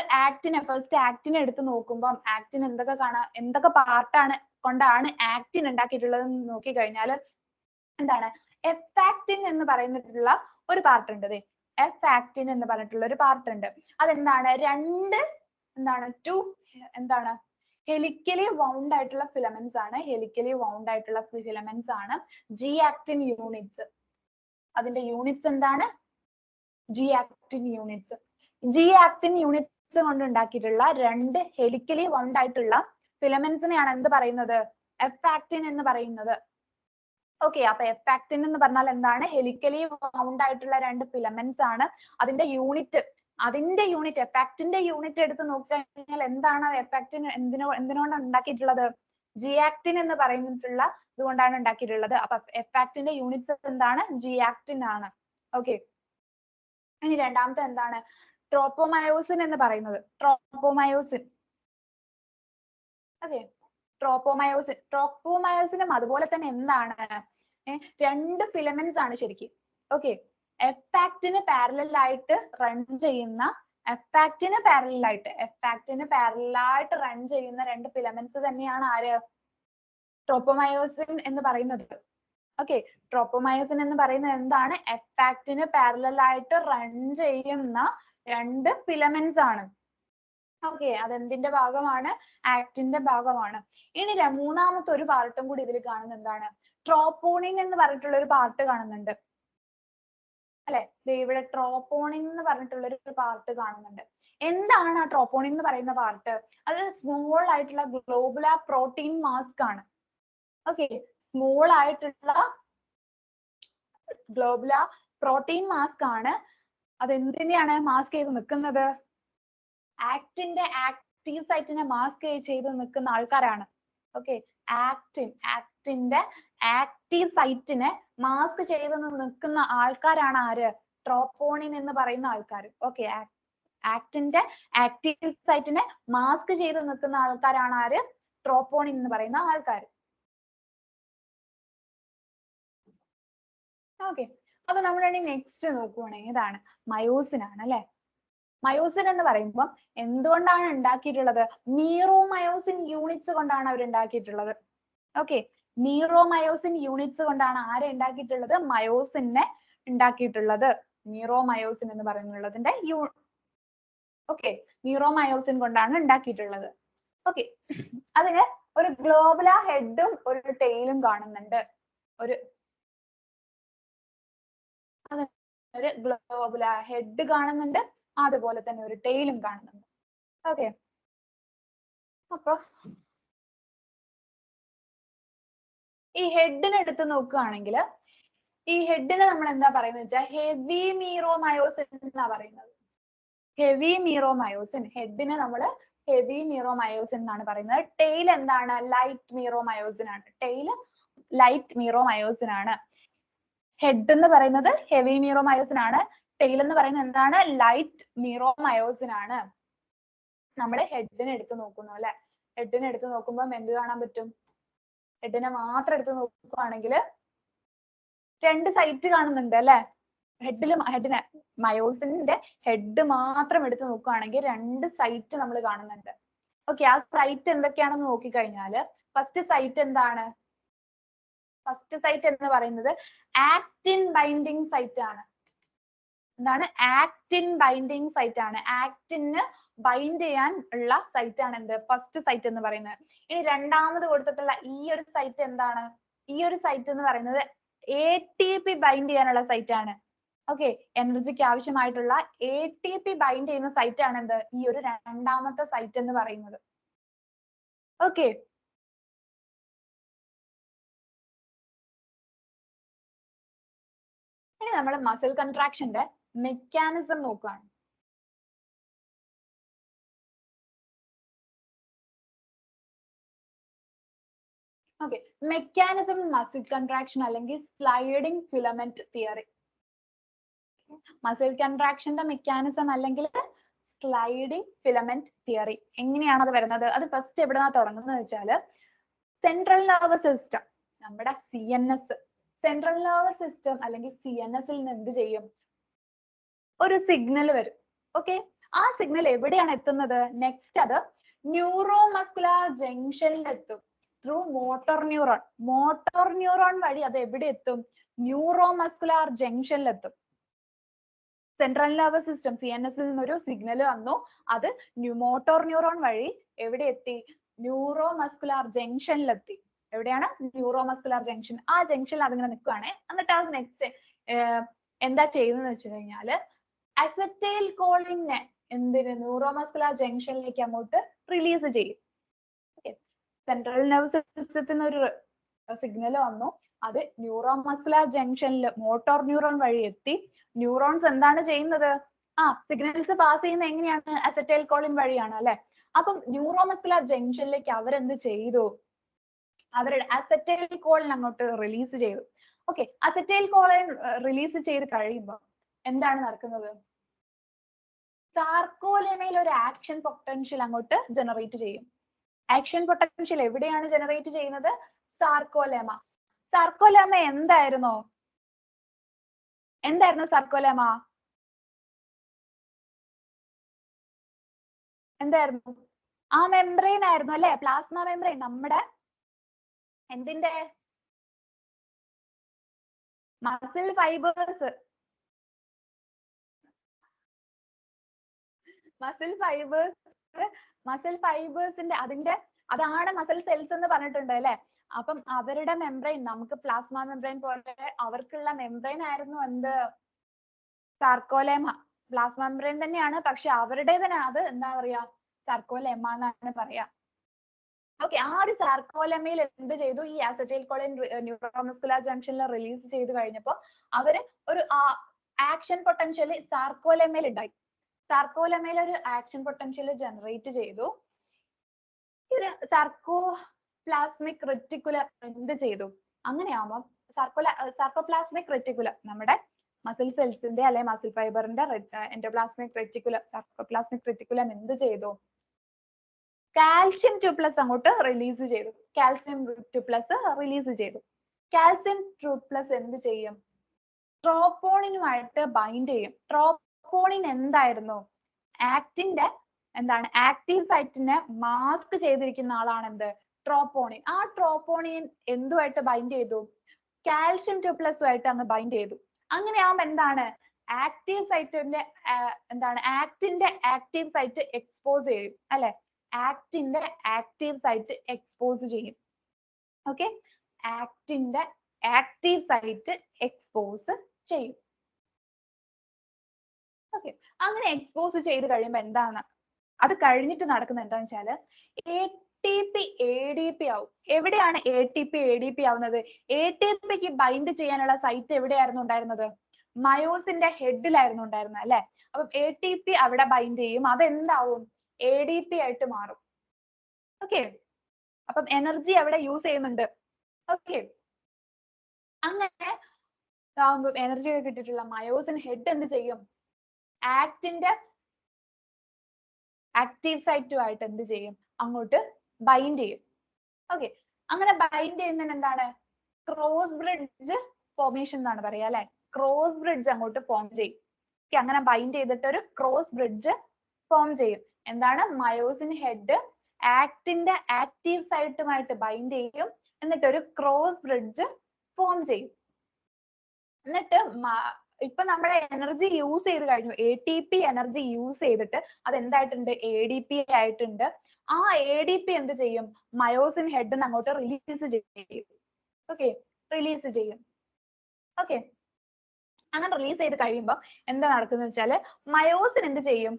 ഫസ്റ്റ് ആക്റ്റിനെ എടുത്ത് നോക്കുമ്പോൾ ആക്റ്റിൻ എന്തൊക്കെ പാർട്ടാണ് കൊണ്ടാണ് ആക്റ്റിൻ ഉണ്ടാക്കിയിട്ടുള്ളത് എന്ന് നോക്കി കഴിഞ്ഞാൽ എന്താണ്? എഫ് ആക്റ്റിൻ എന്ന് പറയുന്നിട്ടുള്ള ഒരു പാർട്ട് ഉണ്ട്. എഫ് ആക്റ്റിൻ എന്ന് പറഞ്ഞിട്ടുള്ള ഒരു പാർട്ട് ഉണ്ട്. അതെന്താണ്? എന്താണ് ഹെലിക്കലി വൗണ്ട് ആയിട്ടുള്ള ഫിലമെന്റ്സ് ആണ്. ഹെലിക്കലി വൗണ്ട് ആയിട്ടുള്ള ഫിലമെന്റ്സ് ആണ് ജി ആക്റ്റിൻ യൂണിറ്റ്സ്. അതിന്റെ യൂണിറ്റ്സ് എന്താണ്? G actin units. G actin units കൊണ്ട് ഉണ്ടാക്കിയിട്ടുള്ള രണ്ട് ഹെലിക്കലി വൗണ്ട് ആയിട്ടുള്ള ഫിലമെന്റ്സിനെയാണ് എന്ത് പറയുന്നത്? എഫ് ആക്റ്റിൻ എന്ന് പറയുന്നത്. ഓക്കെ, അപ്പൊ എഫ് ആക്റ്റിൻ എന്ന് പറഞ്ഞാൽ എന്താണ്? ഹെലിക്കലി വൗണ്ട് ആയിട്ടുള്ള രണ്ട് ഫിലമെന്റ്സ് ആണ്. അതിന്റെ യൂണിറ്റ് എഫ് ആക്റ്റിന്റെ യൂണിറ്റ് എടുത്ത് നോക്കിക്കഴിഞ്ഞാൽ എന്താണ് എഫ് ആക്റ്റിൻ എന്തിനോണ്ടാണ് ഉണ്ടാക്കിയിട്ടുള്ളത്? ജി ആക്റ്റിൻ എന്ന് പറയുന്നിട്ടുള്ള ഇതുകൊണ്ടാണ് ഉണ്ടാക്കിയിട്ടുള്ളത്. അപ്പൊ എഫ് ആക്റ്റിന്റെ യൂണിറ്റ്സ് എന്താണ്? ജി ആക്റ്റിൻ ആണ്. ഓക്കെ, ഇനി രണ്ടാമത്തെ എന്താണ്? ട്രോപ്പോമയോസിൻ എന്ന് പറയുന്നത്. ട്രോപ്പോമയോസിൻ. ഓക്കെ, ട്രോപ്പോമയോസിനും അതുപോലെ തന്നെ എന്താണ്? രണ്ട് ഫിലമെന്റ്സ് ആണ് ശരിക്കും. ഓക്കെ, എഫ് ആക്റ്റിന് പാരലൽ ആയിട്ട് റൺ ചെയ്യുന്ന റൺ ചെയ്യുന്ന രണ്ട് ഫിലമെന്റ്സ് തന്നെയാണ് ആര്? ട്രോപ്പോമയോസിൻ എന്ന് പറയുന്നത്. ഓക്കെ, ട്രോപ്പോമയോസിൻ എന്ന് പറയുന്നത് എന്താണ്? എഫ് ആക്റ്റിന് പാരലൽ ആയിട്ട് റൺ ചെയ്യുന്ന രണ്ട് ഫിലമെന്റ്സ് ആണ്. ഓക്കെ, അതെന്തിന്റെ ഭാഗമാണ്? ആക്റ്റിന്റെ ഭാഗമാണ്. ഇനി മൂന്നാമത്തെ ഒരു പാർട്ടും കൂടി ഇതിൽ കാണുന്നത് എന്താണ്? ട്രോപ്പോണിൻ എന്ന് പറഞ്ഞിട്ടുള്ള ഒരു പാർട്ട് കാണുന്നുണ്ട് അല്ലെ? ഇവിടെ ട്രോപ്പോണിൻ എന്ന് പറഞ്ഞിട്ടുള്ള ഒരു പാർട്ട് കാണുന്നുണ്ട്. എന്താണ് ആ ട്രോപ്പോണിൻ എന്ന് പറയുന്ന പാർട്ട്? അത് സ്മോൾ ആയിട്ടുള്ള ഗ്ലോബുലാർ പ്രോട്ടീൻ മാസ്ക് ആണ്. ഓക്കെ, സ്മോൾ ആയിട്ടുള്ള ഗ്ലോബുലാർ പ്രോട്ടീൻ മാസ്ക് ആണ്. അത് എന്തിനെയാണ് മാസ്ക് ചെയ്ത് നിൽക്കുന്നത്? ആക്റ്റിന്റെ ആക്റ്റീവ് സൈറ്റിനെ മാസ്ക് ചെയ്ത് നിൽക്കുന്ന ആൾക്കാരാണ്. ഓക്കെ, ആക്ടിന്റെ ആക്റ്റീവ് സൈറ്റിനെ മാസ്ക് ചെയ്ത് നിൽക്കുന്ന ആൾക്കാരാണ് ആര്? ട്രോപ്പോണിൻ എന്ന് പറയുന്ന ആൾക്കാർ. ഓക്കെ, ആക്ടിന്റെ ആക്റ്റീവ് സൈറ്റിനെ മാസ്ക് ചെയ്ത് നിൽക്കുന്ന ആൾക്കാരാണ് ആര്? ട്രോപ്പോണിൻ എന്ന് പറയുന്ന ആൾക്കാർ. ഓക്കെ, അപ്പൊ നമ്മളാണെങ്കിൽ നെക്സ്റ്റ് നോക്കുവാണെങ്കിൽ ഇതാണ് മയോസിൻ ആണ് അല്ലെ. മയോസിൻ എന്ന് പറയുമ്പോൾ എന്തുകൊണ്ടാണ് ഉണ്ടാക്കിയിട്ടുള്ളത്? മീറോമയോസിൻ യൂണിറ്റ്സ് കൊണ്ടാണ് അവർ ഉണ്ടാക്കിയിട്ടുള്ളത്. ഓക്കെ, മീറോമയോസിൻ യൂണിറ്റ്സ് കൊണ്ടാണ് ആരെ ഉണ്ടാക്കിയിട്ടുള്ളത്? മയോസിനെ ഉണ്ടാക്കിയിട്ടുള്ളത്. മീറോമയോസിൻ എന്ന് പറയുന്നതിന്റെ ഓക്കെ, മീറോമയോസിൻ കൊണ്ടാണ് ഉണ്ടാക്കിയിട്ടുള്ളത്. ഓക്കെ, അതിന് ഒരു ഗ്ലോബുലാർ ഹെഡും ഒരു ടെയിലും കാണുന്നുണ്ട്. ഒരു ഗ്ലോബുലാർ ഹെഡ് കാണുന്നുണ്ട്, അതുപോലെ തന്നെ ഒരു ടെയിലും കാണുന്നുണ്ട്. ഓക്കെ, അപ്പൊ ഈ ഹെഡിനെ എടുത്ത് നോക്കുകയാണെങ്കിൽ ഈ ഹെഡിനെ നമ്മൾ എന്താ പറയുന്നത് വെച്ചാൽ ഹെവി മീറോമയോസിൻ എന്നാ പറയുന്നത്. ഹെവി മീറോമയോസിൻ, ഹെഡിനെ നമ്മൾ ഹെവി മീറോമയോസിൻ എന്നാണ് പറയുന്നത്. ടെയിൽ എന്താണ്? ലൈറ്റ് മീറോമയോസിൻ ആണ്. ടെയിൽ ലൈറ്റ് മീറോമയോസിൻ ആണ്. ഹെഡ് എന്ന് പറയുന്നത് ഹെവി മീറോമയോസിൻ ആണ്. ടെയിൽ എന്ന് പറയുന്നത് എന്താണ്? ലൈറ്റ് മീറോമയോസിൻ ആണ്. നമ്മൾ ഹെഡിനെ എടുത്ത് നോക്കുന്നു അല്ലെ. ഹെഡിനെ എടുത്ത് നോക്കുമ്പോൾ എന്ത് കാണാൻ പറ്റും? ഹെഡിനെ മാത്രം എടുത്ത് നോക്കുകയാണെങ്കിൽ രണ്ട് സൈറ്റ് കാണുന്നുണ്ട് അല്ലെ. ഹെഡിനെ മയോസിന്റെ ഹെഡ് മാത്രം എടുത്ത് നോക്കുകയാണെങ്കിൽ രണ്ട് സൈറ്റ് നമ്മൾ കാണുന്നുണ്ട്. ഓക്കെ, ആ സൈറ്റ് എന്തൊക്കെയാണെന്ന് നോക്കിക്കഴിഞ്ഞാല് ഫസ്റ്റ് സൈറ്റ് എന്താണ്? ഫസ്റ്റ് സൈറ്റ് എന്ന് പറയുന്നത് ആക്റ്റിൻ ബൈൻഡിങ് സൈറ്റ് ആണ്. എന്താണ്? ആക്റ്റിൻ ബൈൻഡിങ് സൈറ്റ് ആണ്. ആക്റ്റിന് ബൈൻഡ് ചെയ്യാൻ ഉള്ള സൈറ്റ് ആണ് എന്ത്? ഫസ്റ്റ് സൈറ്റ് എന്ന് പറയുന്നത്. ഇനി രണ്ടാമത് കൊടുത്തിട്ടുള്ള ഈ ഒരു സൈറ്റ് എന്താണ്? ഈ ഒരു സൈറ്റ് എന്ന് പറയുന്നത് ATP ബൈൻഡ് ചെയ്യാനുള്ള സൈറ്റ് ആണ്. ഓക്കെ, എനർജിക്ക് ആവശ്യമായിട്ടുള്ള ATP ബൈൻഡ് ചെയ്യുന്ന സൈറ്റ് ആണ് എന്ത്? ഈ ഒരു രണ്ടാമത്തെ സൈറ്റ് എന്ന് പറയുന്നത്. ഓക്കെ, ഇനി നമ്മൾ മസിൽ കൺട്രാക്ഷന്റെ മെക്കാനിസം നോക്കുകയാണ്. ഓക്കെ, മെക്കാനിസം മസിൽ കൺട്രാക്ഷൻ അല്ലെങ്കിൽ സ്ലൈഡിംഗ് ഫിലമെന്റ് തിയറി. മസിൽ കൺട്രാക്ഷന്റെ മെക്കാനിസം അല്ലെങ്കിൽ സ്ലൈഡിംഗ് ഫിലമെന്റ് തിയറി എങ്ങനെയാണ് അത് വരുന്നത്? അത് ഫസ്റ്റ് എവിടെന്നാ തുടങ്ങുന്നത് വെച്ചാല് സെൻട്രൽ നെർവസ് സിസ്റ്റം, നമ്മുടെ CNS, സെൻട്രൽ നെർവസ് സിസ്റ്റം അല്ലെങ്കിൽ CNS ൽ നിന്ന് എന്ത് ചെയ്യും? ഒരു സിഗ്നൽ വരും. ഓക്കെ, ആ സിഗ്നൽ എവിടെയാണ് എത്തുന്നത്? നെക്സ്റ്റ് അത് ന്യൂറോ മസ്കുലാർ ജംഗ്ഷനിൽ എത്തും through motor neuron. Motor neuron വഴി അത് എവിടെ എത്തും? ന്യൂറോ മസ്കുലാർ ജംഗ്ഷനിൽ എത്തും. സെൻട്രൽ നെർവസ് സിസ്റ്റം CNS ൽ നിന്നൊരു സിഗ്നൽ വന്നു, അത് മോട്ടോർ ന്യൂറോൺ വഴി എവിടെ എത്തി? ന്യൂറോ മസ്കുലാർ ജംഗ്ഷനിൽ എത്തി. എവിടെയാണ്? Neuro muscular junction. ആ ജംഗ്ഷനിൽ അതിങ്ങനെ നിൽക്കുകയാണ്. എന്നിട്ട് അത് നെക്സ്റ്റ് എന്താ ചെയ്യുന്നത് വെച്ച് കഴിഞ്ഞാല് അസറ്റൈൽ കോളിനെ എന്തിന്? ന്യൂറോ മസ്കുലാർ ജംഗ്ഷനിലേക്ക് അങ്ങോട്ട് റിലീസ് ചെയ്യും. സെൻട്രൽ നെർവസ് സിസ്റ്റത്തിൽ നിന്ന് ഒരു സിഗ്നൽ വന്നു, അത് ന്യൂറോ മസ്കുലാർ ജംഗ്ഷനിൽ മോട്ടോർ ന്യൂറോൺ വഴി എത്തി. ന്യൂറോൺസ് എന്താണ് ചെയ്യുന്നത്? സിഗ്നൽസ് പാസ് ചെയ്യുന്നത് എങ്ങനെയാണ്? അസറ്റൈൽ കോളിൻ വഴിയാണ് അല്ലെ. അപ്പം ന്യൂറോ മസ്കുലാർ ജംഗ്ഷനിലേക്ക് അവരെന്ത് ചെയ്തു? അവരുടെ അസറ്റൈൽ കോളിൻ അങ്ങോട്ട് റിലീസ് ചെയ്തു. ഓക്കെ, അസറ്റൈൽ കോളിൻ റിലീസ് ചെയ്ത് കഴിയുമ്പോൾ എന്താണ് നടക്കുന്നത്? സാർക്കോലെമയിൽ ഒരു ആക്ഷൻ പൊട്ടൻഷ്യൽ അങ്ങോട്ട് ജനറേറ്റ് ചെയ്യും. ആക്ഷൻ പൊട്ടൻഷ്യൽ എവിടെയാണ് ജനറേറ്റ് ചെയ്യുന്നത്? സാർക്കോലെമ. സാർക്കോലെമ എന്തായിരുന്നു? സാർക്കോലെമ? എന്തായിരുന്നു? ആ മെംബ്രെയിൻ ആയിരുന്നു അല്ലെ. പ്ലാസ്മ മെംബ്രെയിൻ, നമ്മുടെ എന്തിന്റെ? Muscle fibres. മസിൽ ഫൈബേഴ്സിന്റെ അതാണ് മസിൽ സെൽസ് എന്ന് പറഞ്ഞിട്ടുണ്ട് അല്ലെ. അപ്പം അവരുടെ മെംബ്രെയിൻ, നമുക്ക് പ്ലാസ്മ മെംബ്രെയിൻ പോലെ അവർക്കുള്ള മെംബ്രെയിൻ ആയിരുന്നു എന്ത്? സാർക്കോലെമ. പ്ലാസ്മ മെംബ്രെയിൻ തന്നെയാണ്, പക്ഷെ അവരുടെ തന്നെ അത് എന്താ പറയാ? സാർക്കോലെമ എന്നാണ് പറയാ. ഓക്കെ, ആ ഒരു സാർക്കോലെമയിൽ എന്ത് ചെയ്തു? ഈ അസറ്റൈൽ കോളിൻ ന്യൂറോമസ്കുലാർ ജംഗ്ഷനിൽ റിലീസ് ചെയ്ത് കഴിഞ്ഞപ്പോൾ അവര് ഒരു ആക്ഷൻ പൊട്ടൻഷ്യൽ സാർക്കോലെമയിൽ ഉണ്ടായി. സാർക്കോലെമയിൽ ഒരു ആക്ഷൻ പൊട്ടൻഷ്യൽ ജനറേറ്റ് ചെയ്തു. സർക്കോപ്ലാസ്മിക് റെറ്റിക്കുലം എന്ത് ചെയ്തു? അങ്ങനെയാവുമ്പോൾ സർക്കോപ്ലാസ്മിക് റെറ്റിക്കുലം നമ്മുടെ മസിൽ സെൽസിന്റെ അല്ലെ മസിൽ ഫൈബറിന്റെ എൻഡോപ്ലാസ്മിക് റെറ്റിക്കുലം സർക്കോപ്ലാസ്മിക് റെറ്റിക്കുലം എന്ത് ചെയ്തു? കാൽഷ്യം 2+ അങ്ങോട്ട് റിലീസ് ചെയ്തു. കാൽഷ്യം 2+ റിലീസ് ചെയ്തു. കാൽഷ്യം 2+ എന്ത് ചെയ്യും? ട്രോപ്പോണിനുമായിട്ട് ബൈൻഡ് ചെയ്യും. ട്രോപ്പോണിൻ എന്തായിരുന്നു? ആക്റ്റിന്റെ എന്താണ്? ആക്റ്റീവ് സൈറ്റിനെ മാസ്ക് ചെയ്തിരിക്കുന്ന ആളാണ് എന്ത്? ട്രോപ്പോണിൻ. ആ ട്രോപ്പോണിൻ എന്തുമായിട്ട് ബൈൻഡ് ചെയ്തു? കാൽഷ്യം 2+ ആയിട്ട് അങ്ങ് ബൈൻഡ് ചെയ്തു. അങ്ങനെയാവുമ്പോ എന്താണ്? ആക്റ്റീവ് സൈറ്റിന്റെ എന്താണ്? ആക്റ്റിന്റെ ആക്റ്റീവ് സൈറ്റ് എക്സ്പോസ് ചെയ്യും അല്ലെ? ആക്റ്റിന്റെ ആക്റ്റീവ് സൈറ്റ് എക്സ്പോസ് ചെയ്യും. ഓക്കെ, ആക്റ്റിന്റെ ആക്റ്റീവ് സൈറ്റ് എക്സ്പോസ് ചെയ്യും. ഓക്കെ, അങ്ങനെ എക്സ്പോസ് ചെയ്ത് കഴിയുമ്പോൾ എന്താണ്? അത് കഴിഞ്ഞിട്ട് നടക്കുന്നത് എന്താണെന്ന് വെച്ചാല് ATP ADP ആവും. എവിടെയാണ് ATP ADP ആവുന്നത്? ATPക്ക് ബൈൻഡ് ചെയ്യാനുള്ള സൈറ്റ് എവിടെയായിരുന്നു ഉണ്ടായിരുന്നത്? മയോസിന്റെ ഹെഡിലായിരുന്നു ഉണ്ടായിരുന്നത് അല്ലെ? അപ്പം ATP അവിടെ ബൈൻഡ് ചെയ്യും. അത് എന്താവും? ADP ആയിട്ട് മാറും. ഓക്കെ, അപ്പം എനർജി അവിടെ യൂസ് ചെയ്യുന്നുണ്ട്. ഓക്കെ, അങ്ങനെ എനർജി ഒക്കെ കിട്ടിയിട്ടുള്ള മയോസിൻ ഹെഡ് എന്ത് ചെയ്യും? ആക്റ്റിന്റെ ആക്റ്റീവ് സൈറ്റുമായിട്ട് എന്ത് ചെയ്യും? അങ്ങോട്ട് ബൈൻഡ് ചെയ്യും. ഓക്കെ, അങ്ങനെ ബൈൻഡ് ചെയ്യുന്നതിന് എന്താണ്? ക്രോസ് ബ്രിഡ്ജ് ഫോർമേഷൻ എന്നാണ് പറയാ അല്ലെ? ക്രോസ് ബ്രിഡ്ജ് അങ്ങോട്ട് ഫോം ചെയ്യും. ഓക്കെ, അങ്ങനെ ബൈൻഡ് ചെയ്തിട്ട് ഒരു ക്രോസ് ബ്രിഡ്ജ് ഫോം ചെയ്യും. എന്താണ്? മയോസിൻ ഹെഡ് ആക്റ്റിന്റെ ആക്റ്റീവ് സൈറ്റുമായിട്ട് ബൈൻഡ് ചെയ്യും. എന്നിട്ട് ഒരു ക്രോസ് ബ്രിഡ്ജ് ഫോം ചെയ്യും. എന്നിട്ട് ഇപ്പൊ നമ്മുടെ എനർജി യൂസ് ചെയ്ത് കഴിഞ്ഞു. ATP എനർജി യൂസ് ചെയ്തിട്ട് അത് എന്തായിട്ടുണ്ട്? ADP ആയിട്ടുണ്ട്. ആ ADP എന്ത് ചെയ്യും? മയോസിൻ ഹെഡ് അങ്ങോട്ട് റിലീസ് ചെയ്യും. ഓക്കെ, റിലീസ് ചെയ്യും. ഓക്കെ, അങ്ങനെ റിലീസ് ചെയ്ത് കഴിയുമ്പോൾ എന്താ നടക്കുന്നത് വെച്ചാല് മയോസിൻ എന്ത് ചെയ്യും?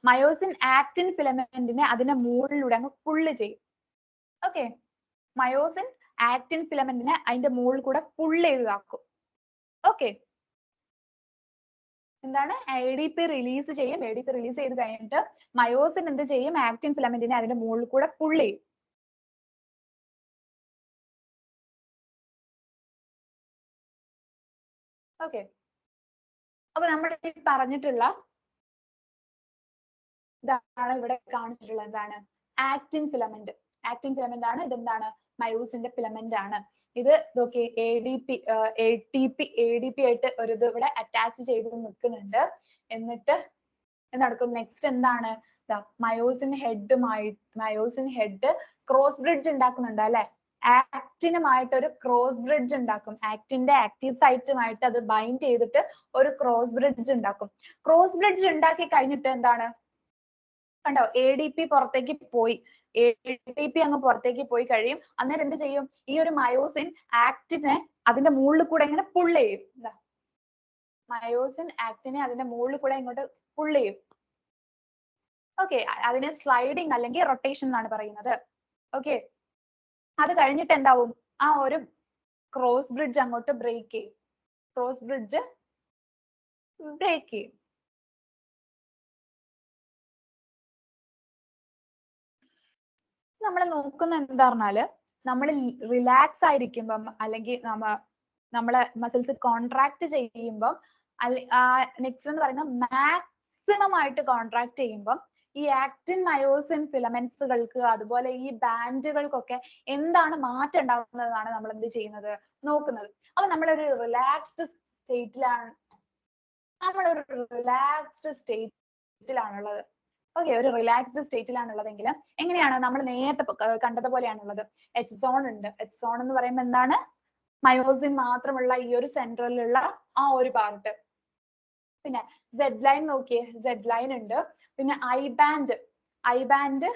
മയോസിൻ ആക്റ്റിൻ ഫിലമെന്റിനെ അതിന്റെ മുകളിലൂടെ അങ്ങ് പുള്ള് ചെയ്യും. ഓക്കെ, മയോസിൻ ആക്റ്റിൻ ഫിലമെന്റിനെ അതിന്റെ മുകളിൽ കൂടെ പുള്ള് ചെയ്താക്കും. ഓക്കെ, എന്താണ്? ADP റിലീസ് ചെയ്യും. ADP റിലീസ് ചെയ്ത് കഴിഞ്ഞിട്ട് മയോസിൻ എന്ത് ചെയ്യും? ആക്റ്റിൻ ഫിലമെന്റിനെ അതിന്റെ മുകളിൽ കൂടെ പുള്ള് ചെയ്യും. ഓക്കെ, അപ്പൊ നമ്മൾ ഈ പറഞ്ഞിട്ടുള്ള ഇതാണ് ഇവിടെ കാണിച്ചിട്ടുള്ള എന്താണ്? Actin filament. ആക്റ്റിൻ ഫിലമെന്റ് ആണ്. ഇതെന്താണ്? മയോസിന്റെ ഫിലമെന്റ് ആണ്. ഇത് നോക്കി ATP ADP ആയിട്ട് ഒരു ഇത് ഇവിടെ അറ്റാച്ച് ചെയ്ത് നിൽക്കുന്നുണ്ട്. എന്നിട്ട് നടക്കും? നെക്സ്റ്റ് എന്താണ്? മയോസിൻ ഹെഡ് ക്രോസ് ബ്രിഡ്ജ് ഉണ്ടാക്കുന്നുണ്ട് അല്ലെ? ആക്റ്റിനുമായിട്ട് ഒരു ക്രോസ് ബ്രിഡ്ജ് ഉണ്ടാക്കും. ആക്റ്റിന്റെ ആക്റ്റീവ് സൈറ്റുമായിട്ട് അത് ബൈൻഡ് ചെയ്തിട്ട് ഒരു ക്രോസ് ബ്രിഡ്ജ് ഉണ്ടാക്കും. ക്രോസ് ബ്രിഡ്ജ് ഉണ്ടാക്കി കഴിഞ്ഞിട്ട് എന്താണ്? കണ്ടോ? ADP പുറത്തേക്ക് പോയി. ATP അങ്ങ് പുറത്തേക്ക് പോയി കഴിയും. അന്നേരം എന്ത് ചെയ്യും? ഈ ഒരു മയോസിൻ ആക്റ്റിനെ അതിന്റെ മുകളിൽ കൂടെ ഇങ്ങനെ പുള്ള് ചെയ്യും. മയോസിൻ ആക്റ്റിനെ അതിന്റെ മുകളിൽ കൂടെ ഇങ്ങോട്ട് പുള്ള് ചെയ്യും. ഓക്കെ, അതിനെ സ്ലൈഡിങ് അല്ലെങ്കിൽ റൊട്ടേഷൻ എന്നാണ് പറയുന്നത്. ഓക്കെ, അത് കഴിഞ്ഞിട്ട് എന്താവും? ആ ഒരു ക്രോസ് ബ്രിഡ്ജ് അങ്ങോട്ട് ബ്രേക്ക് ചെയ്യും. ക്രോസ് ബ്രിഡ്ജ് ബ്രേക്ക് ചെയ്യും. നമ്മൾ നോക്കുന്ന എന്താ പറഞ്ഞാല് നമ്മൾ റിലാക്സ് ആയിരിക്കുമ്പം അല്ലെങ്കിൽ നമ്മളെ മസിൽസ് കോൺട്രാക്ട് ചെയ്യുമ്പം നെക്സ്റ്റ് എന്ന് പറയുന്നത് മാക്സിമം ആയിട്ട് കോൺട്രാക്ട് ചെയ്യുമ്പം ഈ ആക്റ്റിൻ മയോസിൻ ഫിലമെന്റ്സുകൾക്ക് അതുപോലെ ഈ ബാൻഡുകൾക്കൊക്കെ എന്താണ് മാറ്റം ഉണ്ടാകുന്നതാണ് നമ്മൾ എന്ത് ചെയ്യുന്നത്? നോക്കുന്നത്. അപ്പൊ നമ്മളൊരു റിലാക്സ്ഡ് സ്റ്റേറ്റിലാണുള്ളത്. ഓക്കെ, ഒരു റിലാക്സ്ഡ് സ്റ്റേറ്റിലാണുള്ളതെങ്കിൽ എങ്ങനെയാണ്? നമ്മൾ നേരത്തെ കണ്ടതുപോലെയാണുള്ളത്. H സോൺ ഉണ്ട്. H സോൺ എന്ന് പറയുമ്പോൾ എന്താണ്? മയോസിൻ മാത്രമുള്ള ഈ ഒരു സെൻട്രലിലുള്ള ആ ഒരു പാർട്ട്. പിന്നെ Z ലൈൻ നോക്കിയേ, Z ലൈൻ ഉണ്ട്. പിന്നെ ഐ ബാൻഡ്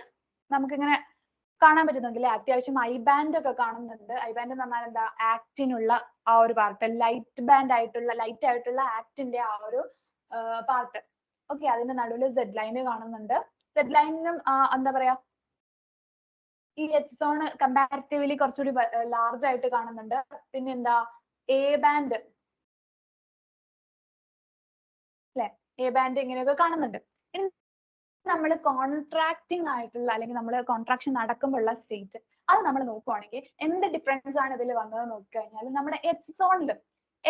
നമുക്കിങ്ങനെ കാണാൻ പറ്റുന്നുണ്ട് അല്ലെ? അത്യാവശ്യം ഐ ബാൻഡ് ഒക്കെ കാണുന്നുണ്ട്. ഐ ബാൻഡ് എന്ന് പറഞ്ഞാൽ എന്താ? ആക്റ്റിനുള്ള ആ ഒരു പാർട്ട്, ലൈറ്റ് ആയിട്ടുള്ള ആക്റ്റിന്റെ ആ ഒരു പാർട്ട്. ഓക്കെ, അതിന്റെ നടുവിൽ Z ലൈൻ കാണുന്നുണ്ട്. Z ലൈനിനും എന്താ പറയാ, ഈ H സോൺ കമ്പാരിറ്റീവ്ലി കുറച്ചുകൂടി ലാർജ് ആയിട്ട് കാണുന്നുണ്ട്. പിന്നെ എന്താ? A ബാൻഡ് അല്ലെ? A ബാൻഡ് ഇങ്ങനെയൊക്കെ കാണുന്നുണ്ട്. ഇനി നമ്മൾ കോൺട്രാക്ടിങ് ആയിട്ടുള്ള അല്ലെങ്കിൽ നമ്മൾ കോൺട്രാക്ഷൻ നടക്കുമ്പോഴുള്ള സ്റ്റേറ്റ് അത് നമ്മൾ നോക്കുവാണെങ്കിൽ എന്ത് ഡിഫറൻസ് ആണ് ഇതിൽ വന്നത് നോക്കിക്കഴിഞ്ഞാൽ നമ്മുടെ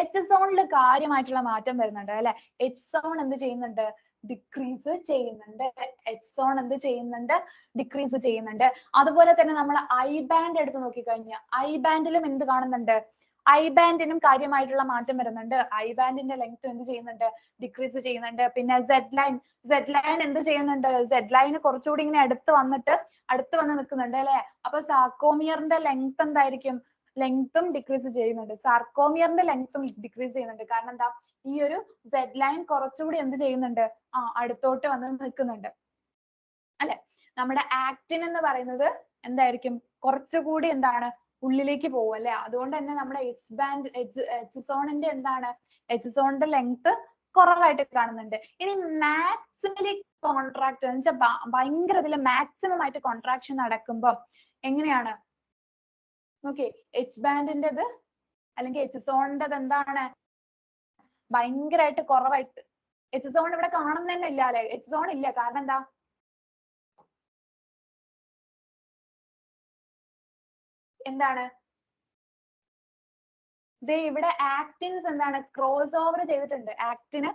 എച്ച് സോണിൽ കാര്യമായിട്ടുള്ള മാറ്റം വരുന്നുണ്ട് അല്ലെ. എച്ച് സോൺ എന്ത് ചെയ്യുന്നുണ്ട്? ഡിക്രീസ് ചെയ്യുന്നുണ്ട്. എച്ച് സോൺ എന്ത് ചെയ്യുന്നുണ്ട്? ഡിക്രീസ് ചെയ്യുന്നുണ്ട്. അതുപോലെ തന്നെ നമ്മൾ ഐ ബാൻഡ് എടുത്ത് നോക്കിക്കഴിഞ്ഞാൽ ഐ ബാൻഡിലും എന്ത് കാണുന്നുണ്ട്? ഐ ബാൻഡിനും കാര്യമായിട്ടുള്ള മാറ്റം വരുന്നുണ്ട്. ഐ ബാൻഡിന്റെ ലെങ്ത് എന്ത് ചെയ്യുന്നുണ്ട്? ഡിക്രീസ് ചെയ്യുന്നുണ്ട്. പിന്നെ സെഡ് ലൈൻ എന്ത് ചെയ്യുന്നുണ്ട്? സെഡ് ലൈൻ കുറച്ചുകൂടി ഇങ്ങനെ അടുത്ത് വന്ന് നിൽക്കുന്നുണ്ട് അല്ലെ. അപ്പൊ സാർക്കോമിയറിന്റെ ലെങ്ത് എന്തായിരിക്കും? ലെങ്ത്തും ഡിക്രീസ് ചെയ്യുന്നുണ്ട്. സാർക്കോമിയറിന്റെ ലെങ്ത്തും ഡിക്രീസ് ചെയ്യുന്നുണ്ട്. കാരണം എന്താ? ഈ ഒരു സെഡ് ലൈൻ കുറച്ചുകൂടി എന്ത് ചെയ്യുന്നുണ്ട്? അടുത്തോട്ട് വന്ന് നിൽക്കുന്നുണ്ട് അല്ലെ. നമ്മുടെ ആക്റ്റിൻ എന്ന് പറയുന്നത് എന്തായിരിക്കും? കുറച്ചുകൂടി എന്താണ്? ഉള്ളിലേക്ക് പോകും അല്ലെ. അതുകൊണ്ട് തന്നെ നമ്മുടെ എച്ച് സോണിന്റെ എന്താണ്? എച്ച് സോണിന്റെ ലെങ്ത് കുറവായിട്ട് കാണുന്നുണ്ട്. ഇനി മാക്സിമലി കോൺട്രാക്ട് എന്ന് വെച്ചാൽ ഭയങ്കര ഇതിൽ മാക്സിമം ആയിട്ട് കോൺട്രാക്ഷൻ നടക്കുമ്പോൾ എങ്ങനെയാണ്? ഓക്കെ, എച്ച് ബാൻഡിന്റേത് അല്ലെങ്കിൽ എച്ച് സോണിന്റേത് എന്താണ്? ഭയങ്കരമായിട്ട് കുറവായിട്ട്. എച്ച് സോൺ ഇവിടെ കാണുന്ന തന്നെ ഇല്ല അല്ലെ. എച്ച് സോൺ ഇല്ല. കാരണം എന്താ? എന്താണ്? ദേ ഇവിടെ ആക്ടിൻസ് എന്താണ്? ക്രോസ് ഓവർ ചെയ്തിട്ടുണ്ട്. ആക്ടിന്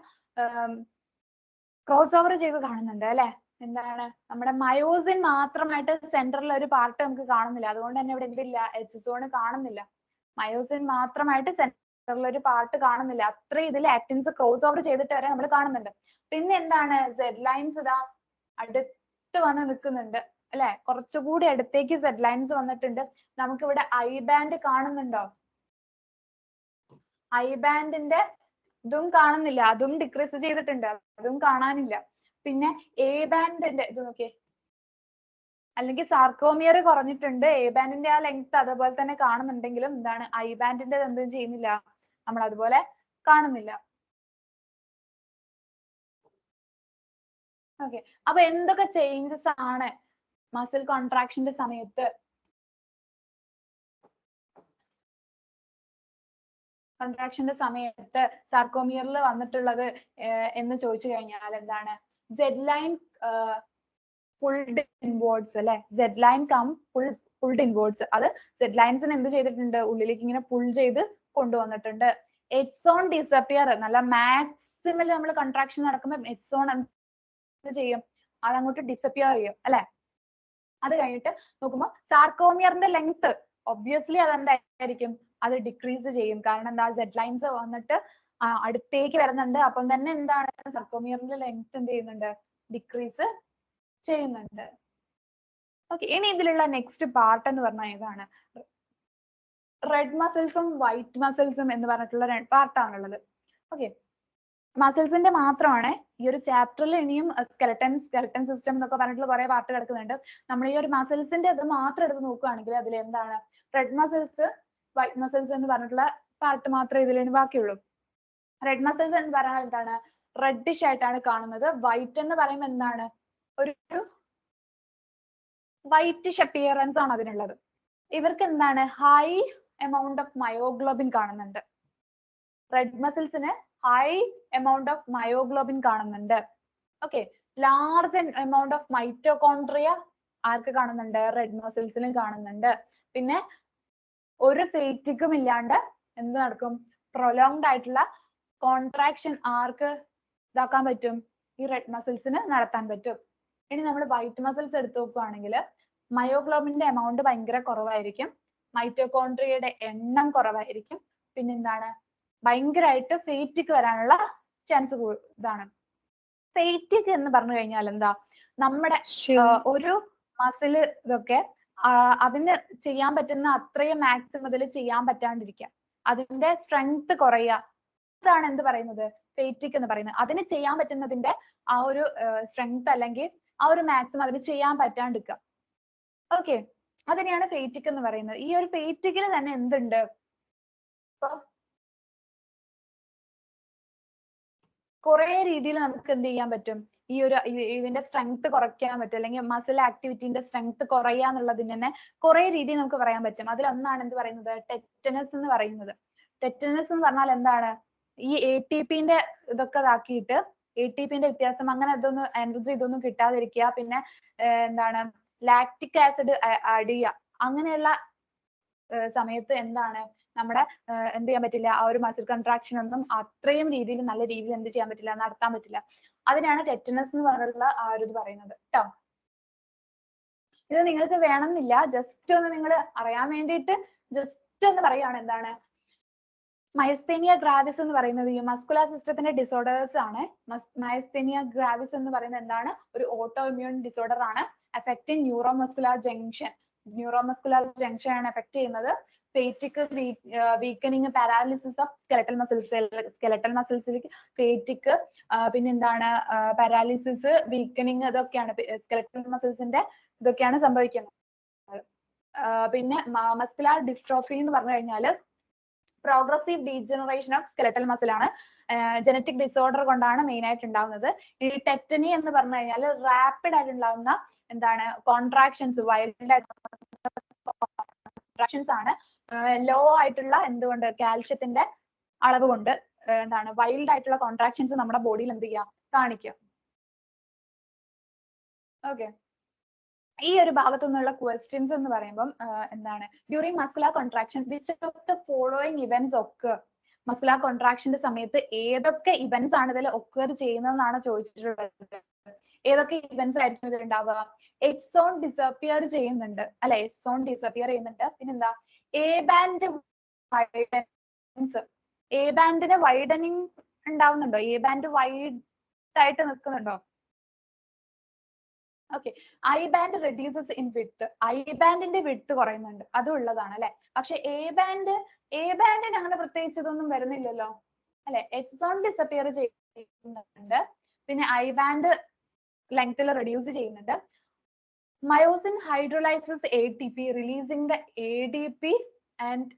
ക്രോസ് ഓവർ ചെയ്ത് കാണുന്നുണ്ട് അല്ലെ. എന്താണ്? നമ്മുടെ മയോസിൻ മാത്രമായിട്ട് സെന്ററിൽ ഒരു പാർട്ട് നമുക്ക് കാണുന്നില്ല. അതുകൊണ്ട് തന്നെ ഇവിടെ എന്തില്ല? എച്ച് സോൺ കാണുന്നില്ല. മയോസിൻ മാത്രമായിട്ട് സെന്ററിൽ ഒരു പാർട്ട് കാണുന്നില്ല. അത്ര ഇതിൽ ആക്ടിൻസ് ക്രോസ് ഓവർ ചെയ്തിട്ട് വരെ നമ്മൾ കാണുന്നുണ്ട്. പിന്നെ എന്താണ്? സെഡ് ലൈൻസ് ഇതാ അടുത്ത് വന്ന് നിൽക്കുന്നുണ്ട് അല്ലെ. കുറച്ചുകൂടി അടുത്തേക്ക് സെഡ് ലൈൻസ് വന്നിട്ടുണ്ട്. നമുക്ക് ഇവിടെ ഐ ബാൻഡ് കാണുന്നുണ്ടോ? ഐ ബാൻഡിന്റെ ഇതും കാണുന്നില്ല. അതും ഡിക്രീസ് ചെയ്തിട്ടുണ്ട്. അതും കാണാനില്ല. പിന്നെ എ ബാൻഡിന്റെ ഇത് നോക്കിയേ. അല്ലെങ്കിൽ സാർക്കോമിയർ കുറഞ്ഞിട്ടുണ്ട്. എ ബാൻഡിന്റെ ആ ലെങ്ത് അതുപോലെ തന്നെ കാണുന്നുണ്ടെങ്കിലും എന്താണ്? ഐ ബാൻഡിന്റെ എന്തും ചെയ്യുന്നില്ല. നമ്മൾ അതുപോലെ കാണുന്നില്ല. ഓക്കെ, അപ്പൊ എന്തൊക്കെ ചേഞ്ചസ് ആണ് മസിൽ കോൺട്രാക്ഷന്റെ സമയത്ത് സാർക്കോമിയറിൽ വന്നിട്ടുള്ളത് എന്ന് ചോദിച്ചു കഴിഞ്ഞാൽ എന്താണ്? സെഡ് ലൈൻ പുൾഡ് ഇൻവേർഡ്സ് അല്ലെ. Z line pulled inwards. അത് സെഡ് ലൈൻസിന് എന്ത് ചെയ്തിട്ടുണ്ട്? ഉള്ളിലേക്ക് ഇങ്ങനെ പുൾ ചെയ്ത് കൊണ്ടുവന്നിട്ടുണ്ട്. H zone disappear. നല്ല മാക്സിമൽ നമ്മൾ കൺട്രാക്ഷൻ നടക്കുമ്പോൾ എച്ച് സോൺ എന്ത് ചെയ്യും? അതങ്ങോട്ട് ഡിസപ്പിയർ ചെയ്യും അല്ലെ. അത് കഴിഞ്ഞിട്ട് നോക്കുമ്പോൾ സാർക്കോമിയറിന്റെ ലെങ്ത് ഒബ്വിയസ്ലി അതെന്തായിരിക്കും? അത് ഡിക്രീസ് ചെയ്യും. കാരണം എന്താ? സെഡ് ലൈൻസ് വന്നിട്ട് അടുത്തേക്ക് വരുന്നുണ്ട്. അപ്പം തന്നെ എന്താണ്? സാർക്കോമിയറിന്റെ ലെങ്ത് എന്ത് ചെയ്യുന്നുണ്ട്? ഡിക്രീസ് ചെയ്യുന്നുണ്ട്. ഓക്കെ, ഇനി ഇതിലുള്ള നെക്സ്റ്റ് പാർട്ട് എന്ന് പറഞ്ഞാൽ ഏതാണ്? റെഡ് മസിൽസും വൈറ്റ് മസിൽസും എന്ന് പറഞ്ഞിട്ടുള്ള പാർട്ടാണുള്ളത്. ഓക്കെ, മസിൽസിന്റെ മാത്രമാണ് ഈ ഒരു ചാപ്റ്ററിൽ. ഇനിയും സ്കെലട്ടൻ സിസ്റ്റം എന്നൊക്കെ പറഞ്ഞിട്ടുള്ള കുറെ പാർട്ട് കിടക്കുന്നുണ്ട്. നമ്മൾ ഈ ഒരു മസിൽസിന്റെ ഇത് മാത്രം എടുത്ത് നോക്കുകയാണെങ്കിൽ അതിൽ എന്താണ്? റെഡ് മസിൽസ്, വൈറ്റ് മസിൽസ് എന്ന് പറഞ്ഞിട്ടുള്ള പാർട്ട് മാത്രമേ ഇതിൽ ബാക്കിയുള്ളൂ. റെഡ് മസിൽസ് എന്ന് പറഞ്ഞാൽ എന്താണ്? റെഡിഷ് ആയിട്ടാണ് കാണുന്നത്. വൈറ്റ് എന്ന് പറയുമ്പോൾ എന്താണ്? ഒരു വൈറ്റിഷ് അപ്പിയറൻസ് ആണ് അതിനുള്ളത്. ഇവർക്ക് എന്താണ്? ഹൈ എമൗണ്ട് ഓഫ് മയോഗ്ലോബിൻ കാണുന്നുണ്ട്. റെഡ് മസിൽസിന് ഹൈ എമൗണ്ട് ഓഫ് മയോഗ്ലോബിൻ കാണുന്നുണ്ട്. Okay, large amount of mitochondria ആർക്ക് കാണുന്നുണ്ട്? റെഡ് മസിൽസിലും കാണുന്നുണ്ട്. പിന്നെ ഒരു ഫേറ്റിക്കും ഇല്ലാണ്ട് എന്ത് നടക്കും? പ്രൊലോങ്ഡ് ആയിട്ടുള്ള കോൺട്രാക്ഷൻ ആർക്ക് ഇതാക്കാൻ പറ്റും? ഈ റെഡ് മസിൽസിന് നടത്താൻ പറ്റും. ഇനി നമ്മൾ വൈറ്റ് മസിൽസ് എടുത്തു നോക്കുകയാണെങ്കിൽ മയോഗ്ലോബിന്റെ എമൗണ്ട് ഭയങ്കര കുറവായിരിക്കും. മൈറ്റോകോൺട്രിയയുടെ എണ്ണം കുറവായിരിക്കും. പിന്നെന്താണ്? ഭയങ്കരമായിട്ട് ഫേറ്റിക് വരാനുള്ള ചാൻസ് ഇതാണ്. ഫേറ്റിക് എന്ന് പറഞ്ഞു കഴിഞ്ഞാൽ എന്താ? നമ്മുടെ ഒരു മസിൽ ഇതൊക്കെ അതിന് ചെയ്യാൻ പറ്റുന്ന അത്രയും മാക്സിമം ഇതിൽ ചെയ്യാൻ പറ്റാണ്ടിരിക്കുക, അതിന്റെ സ്ട്രെങ്ത് കുറയുക, അതാണ് എന്ത് പറയുന്നത്? ഫേറ്റിക് എന്ന് പറയുന്നത്. അതിന് ചെയ്യാൻ പറ്റുന്നതിന്റെ ആ ഒരു സ്ട്രെങ്ത് അല്ലെങ്കിൽ ആ ഒരു മാക്സിമം അതിന് ചെയ്യാൻ പറ്റാണ്ടിരിക്കുക. ഓക്കെ, അതിനെയാണ് ഫേറ്റിക് എന്ന് പറയുന്നത്. ഈ ഒരു ഫേറ്റിക്കിൽ തന്നെ എന്തുണ്ട്? ഇപ്പൊ കുറെ രീതിയിൽ നമുക്ക് എന്ത് ചെയ്യാൻ പറ്റും? ഈ ഒരു ഇതിന്റെ സ്ട്രെങ്ത് കുറയ്ക്കാൻ പറ്റും, അല്ലെങ്കിൽ മസിൽ ആക്ടിവിറ്റിന്റെ സ്ട്രെങ്ത് കുറയുക എന്നുള്ളതിന് തന്നെ കുറെ രീതിയിൽ നമുക്ക് പറയാൻ പറ്റും. അതിലൊന്നാണ് എന്ത് പറയുന്നത്? ടെറ്റനസ് എന്ന് പറയുന്നത്. ടെറ്റനസ് എന്ന് പറഞ്ഞാൽ എന്താണ്? ഈ ATPന്റെ ഇതൊക്കെ ഇതാക്കിയിട്ട് ATPന്റെ വ്യത്യാസം അങ്ങനെ അതൊന്നും എനർജി ഇതൊന്നും കിട്ടാതിരിക്കുക. പിന്നെ എന്താണ് ലാക്റ്റിക് ആസിഡ് ആഡ് ചെയ്യുക. അങ്ങനെയുള്ള സമയത്ത് എന്താണ് നമ്മുടെ എന്ത് ചെയ്യാൻ പറ്റില്ല, ആ ഒരു മസിൽ കൺട്രാക്ഷൻ ഒന്നും അത്രയും രീതിയിൽ നല്ല രീതിയിൽ എന്ത് ചെയ്യാൻ പറ്റില്ല, നടത്താൻ പറ്റില്ല. അതിനാണ് ടെറ്റനസ് എന്ന് പറഞ്ഞിട്ടുള്ള ആ ഒരു ഇത് പറയുന്നത് ട്ടോ. ഇത് നിങ്ങൾക്ക് വേണമെന്നില്ല, ജസ്റ്റ് ഒന്ന് നിങ്ങൾ അറിയാൻ വേണ്ടിയിട്ട് ജസ്റ്റ് ഒന്ന് പറയാണ്. എന്താണ് മയസ്തേനിയ ഗ്രാവിസ് എന്ന് പറയുന്നത് ഈ മസ്കുലർ സിസ്റ്റത്തിന്റെ ഡിസോർഡേഴ്സ് ആണ്. മയസ്തേനിയ ഗ്രാവിസ് എന്ന് പറയുന്നത് എന്താണ്, ഒരു ഓട്ടോ ഇമ്മ്യൂൺ ഡിസോർഡർ ആണ്. Affecting neuromuscular junction. Neuromuscular junction ആണ് എഫക്ട് ചെയ്യുന്നത്. Fatigue, weakening, paralysis of skeletal muscles. Skeletal മസിൽസിലേക്ക് ഫേറ്റിക്, പിന്നെ എന്താണ് പാരാലിസിസ്, വീക്കനിങ്, ഇതൊക്കെയാണ് സ്കെലറ്റൽ മസിൽസിന്റെ ഇതൊക്കെയാണ് സംഭവിക്കുന്നത്. പിന്നെ മസ്കുലർ ഡിസ്ട്രോഫി എന്ന് പറഞ്ഞു കഴിഞ്ഞാൽ progressive degeneration of skeletal muscle ആണ്. ജനറ്റിക് ഡിസോർഡർ കൊണ്ടാണ് മെയിൻ ആയിട്ട് ഉണ്ടാവുന്നത്. ഈ ടെറ്റനി എന്ന് പറഞ്ഞു കഴിഞ്ഞാൽ റാപ്പിഡ് ആയിട്ട് ഉണ്ടാവുന്ന എന്താണ് കോൺട്രാക്ഷൻസ്, വൈൽഡ് ആയിട്ടുള്ള കോൺട്രാക്ഷൻസ് ആണ്. ലോ ആയിട്ടുള്ള എന്തുകൊണ്ട് കാൽഷ്യത്തിന്റെ അളവ് കൊണ്ട് എന്താണ് വൈൽഡ് ആയിട്ടുള്ള കോൺട്രാക്ഷൻസ് നമ്മുടെ ബോഡിയിൽ എന്ത് ചെയ്യാം, കാണിക്കുക. ഓക്കെ, ഈ ഒരു ഭാഗത്തു നിന്നുള്ള ക്വസ്റ്റ്യൻസ് എന്ന് പറയുമ്പോൾ എന്താണ്, during muscular contraction which of the following events occur. Muscular കോൺട്രാക്ഷന്റെ സമയത്ത് ഏതൊക്കെ ഇവന്റ്സ് ആണ് ഇതിൽ ഒക്കർ ചെയ്യുന്നതെന്നാണ് ചോദിച്ചിട്ടുള്ളത്. ഏതൊക്കെ ഇവന്റ്സ് ആയിരിക്കും ഇതിൽ ഉണ്ടാവുക? എച്ച് സോൺ ഡിസപ്പിയർ ചെയ്യുന്നുണ്ട് അല്ലെ, എച്ച് സോൺ ഡിസപ്പിയർ ചെയ്യുന്നുണ്ട്. പിന്നെന്താ, എ ബാൻഡ് വൈഡൻസ്. എ ബാൻഡിന് വൈഡനിങ് ഉണ്ടാവുന്നുണ്ടോ? എ ബാൻഡ് വൈഡ് ആയിട്ട് നിൽക്കുന്നുണ്ടോ? Okay, I band reduces in width. I ബാൻഡിന്റെ വിഡ്ത്ത് കുറയുന്നുണ്ട്, അതും ഉള്ളതാണ് അല്ലെ. പക്ഷെ എ ബാൻഡിന് അങ്ങനെ പ്രത്യേകിച്ച് ഇതൊന്നും വരുന്നില്ലല്ലോ അല്ലെ. എച്ച് സോൺ ഡിസപ്പിയർ ചെയ്യുന്നുണ്ട്, പിന്നെ ഐ ബാൻഡ് ലെങ്ത്തിൽ റെഡ്യൂസ് ചെയ്യുന്നുണ്ട്. Myosin hydrolases ATP, releasing the ADP and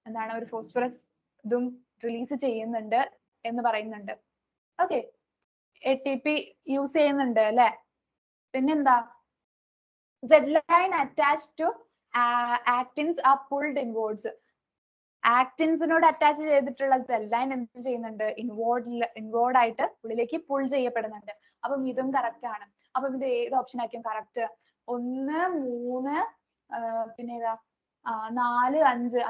എന്താണ് ഒരു ഫോസ്ഫറസ് ഇതും റിലീസ് ചെയ്യുന്നുണ്ട് എന്ന് പറയുന്നുണ്ട്. ഓക്കെ, ATP യൂസ് ചെയ്യുന്നുണ്ട് അല്ലെ. പിന്നെന്താ, Z-line attached to actins are pulled inwards. ആക്ടിൻസിനോട് അറ്റാച്ച് ചെയ്തിട്ടുള്ള Z-line എന്ത് ചെയ്യുന്നുണ്ട്, ഇൻവേർഡ് ആയിട്ട് ഉള്ളിലേക്ക് പുൾ ചെയ്യപ്പെടുന്നുണ്ട്. അപ്പം ഇതും കറക്റ്റ് ആണ്. അപ്പം ഇത് ഏത് ഓപ്ഷൻ ആയിരിക്കും കറക്റ്റ്? 1, 3, പിന്നെ ഏതാ 4, 5,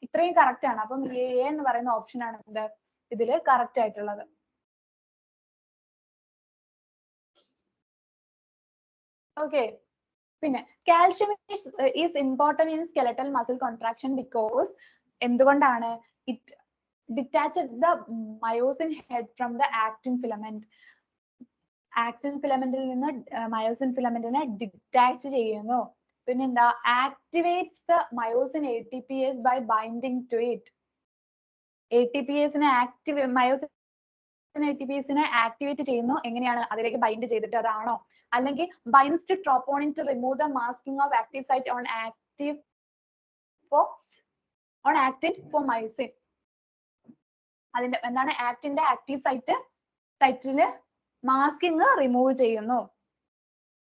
ഇത്രയും കറക്റ്റ് ആണ്. അപ്പം എ എന്ന് പറയുന്ന ഓപ്ഷൻ ആണ് എന്ത് ഇതില് കറക്റ്റ് ആയിട്ടുള്ളത്. ഓക്കെ, പിന്നെ calcium is important in skeletal muscle contraction because എന്തുകൊണ്ടാണ്? It detach the myosin head from the actin filament. Actin ഫിലമെന്റിൽ നിന്ന് മയോസിൻ ഫിലമെന്റിനെ ഡിറ്റാച്ച് ചെയ്യുന്നു. പിന്നെന്താ, activates the myosin ATPase by binding to it. Myosin ATPase activate ചെയ്യുന്നു. എങ്ങനെയാണ്? അതിലേക്ക് bind ചെയ്തിട്ട്, അതാണോ? അല്ലെങ്കിൽ binds to troponin to remove the masking of active site on actin for myosin. അതിന്റെ എന്താണ്, ആക്റ്റിന്റെ ആക്റ്റീവ് സൈറ്റില് മാസ്കിംഗ് റിമൂവ് ചെയ്യുന്നു.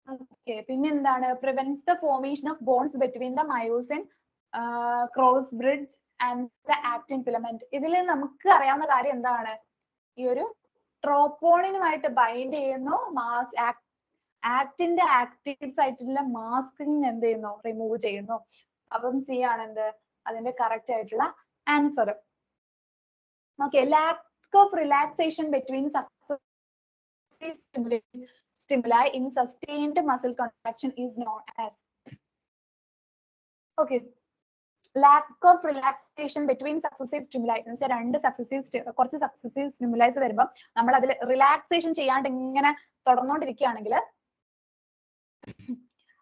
ഓക്കെ, പിന്നെ എന്താണ്, prevents the formation of bonds between the myosin cross bridge and the actin filament. ഇതിൽ നമുക്ക് അറിയാവുന്ന കാര്യം എന്താണ്? ഈ ഒരു ട്രോപ്പോണിനുമായിട്ട് ബൈൻഡ് ചെയ്യുന്നു, ആക്റ്റിന്റെ ആക്റ്റീവ് സൈറ്റിലെ മാസ്കിംഗ് എന്ത് ചെയ്യുന്നു, റിമൂവ് ചെയ്യുന്നു. അപ്പം സി ആണ് എന്ത് അതിന്റെ കറക്റ്റ് ആയിട്ടുള്ള answer. Okay, lack of relaxation between successive stimuli in sustained muscle contraction is known as. Okay, lack of relaxation between successive stimuli എന്ന് വെച്ചാൽ കുറച്ച് സക്സസീവ് സ്റ്റിമുലൈസ് വരുമ്പോൾ നമ്മൾ അതിൽ റിലാക്സേഷൻ ചെയ്യാണ്ട് ഇങ്ങനെ തുടർന്നുകൊണ്ടിരിക്കുകയാണെങ്കിൽ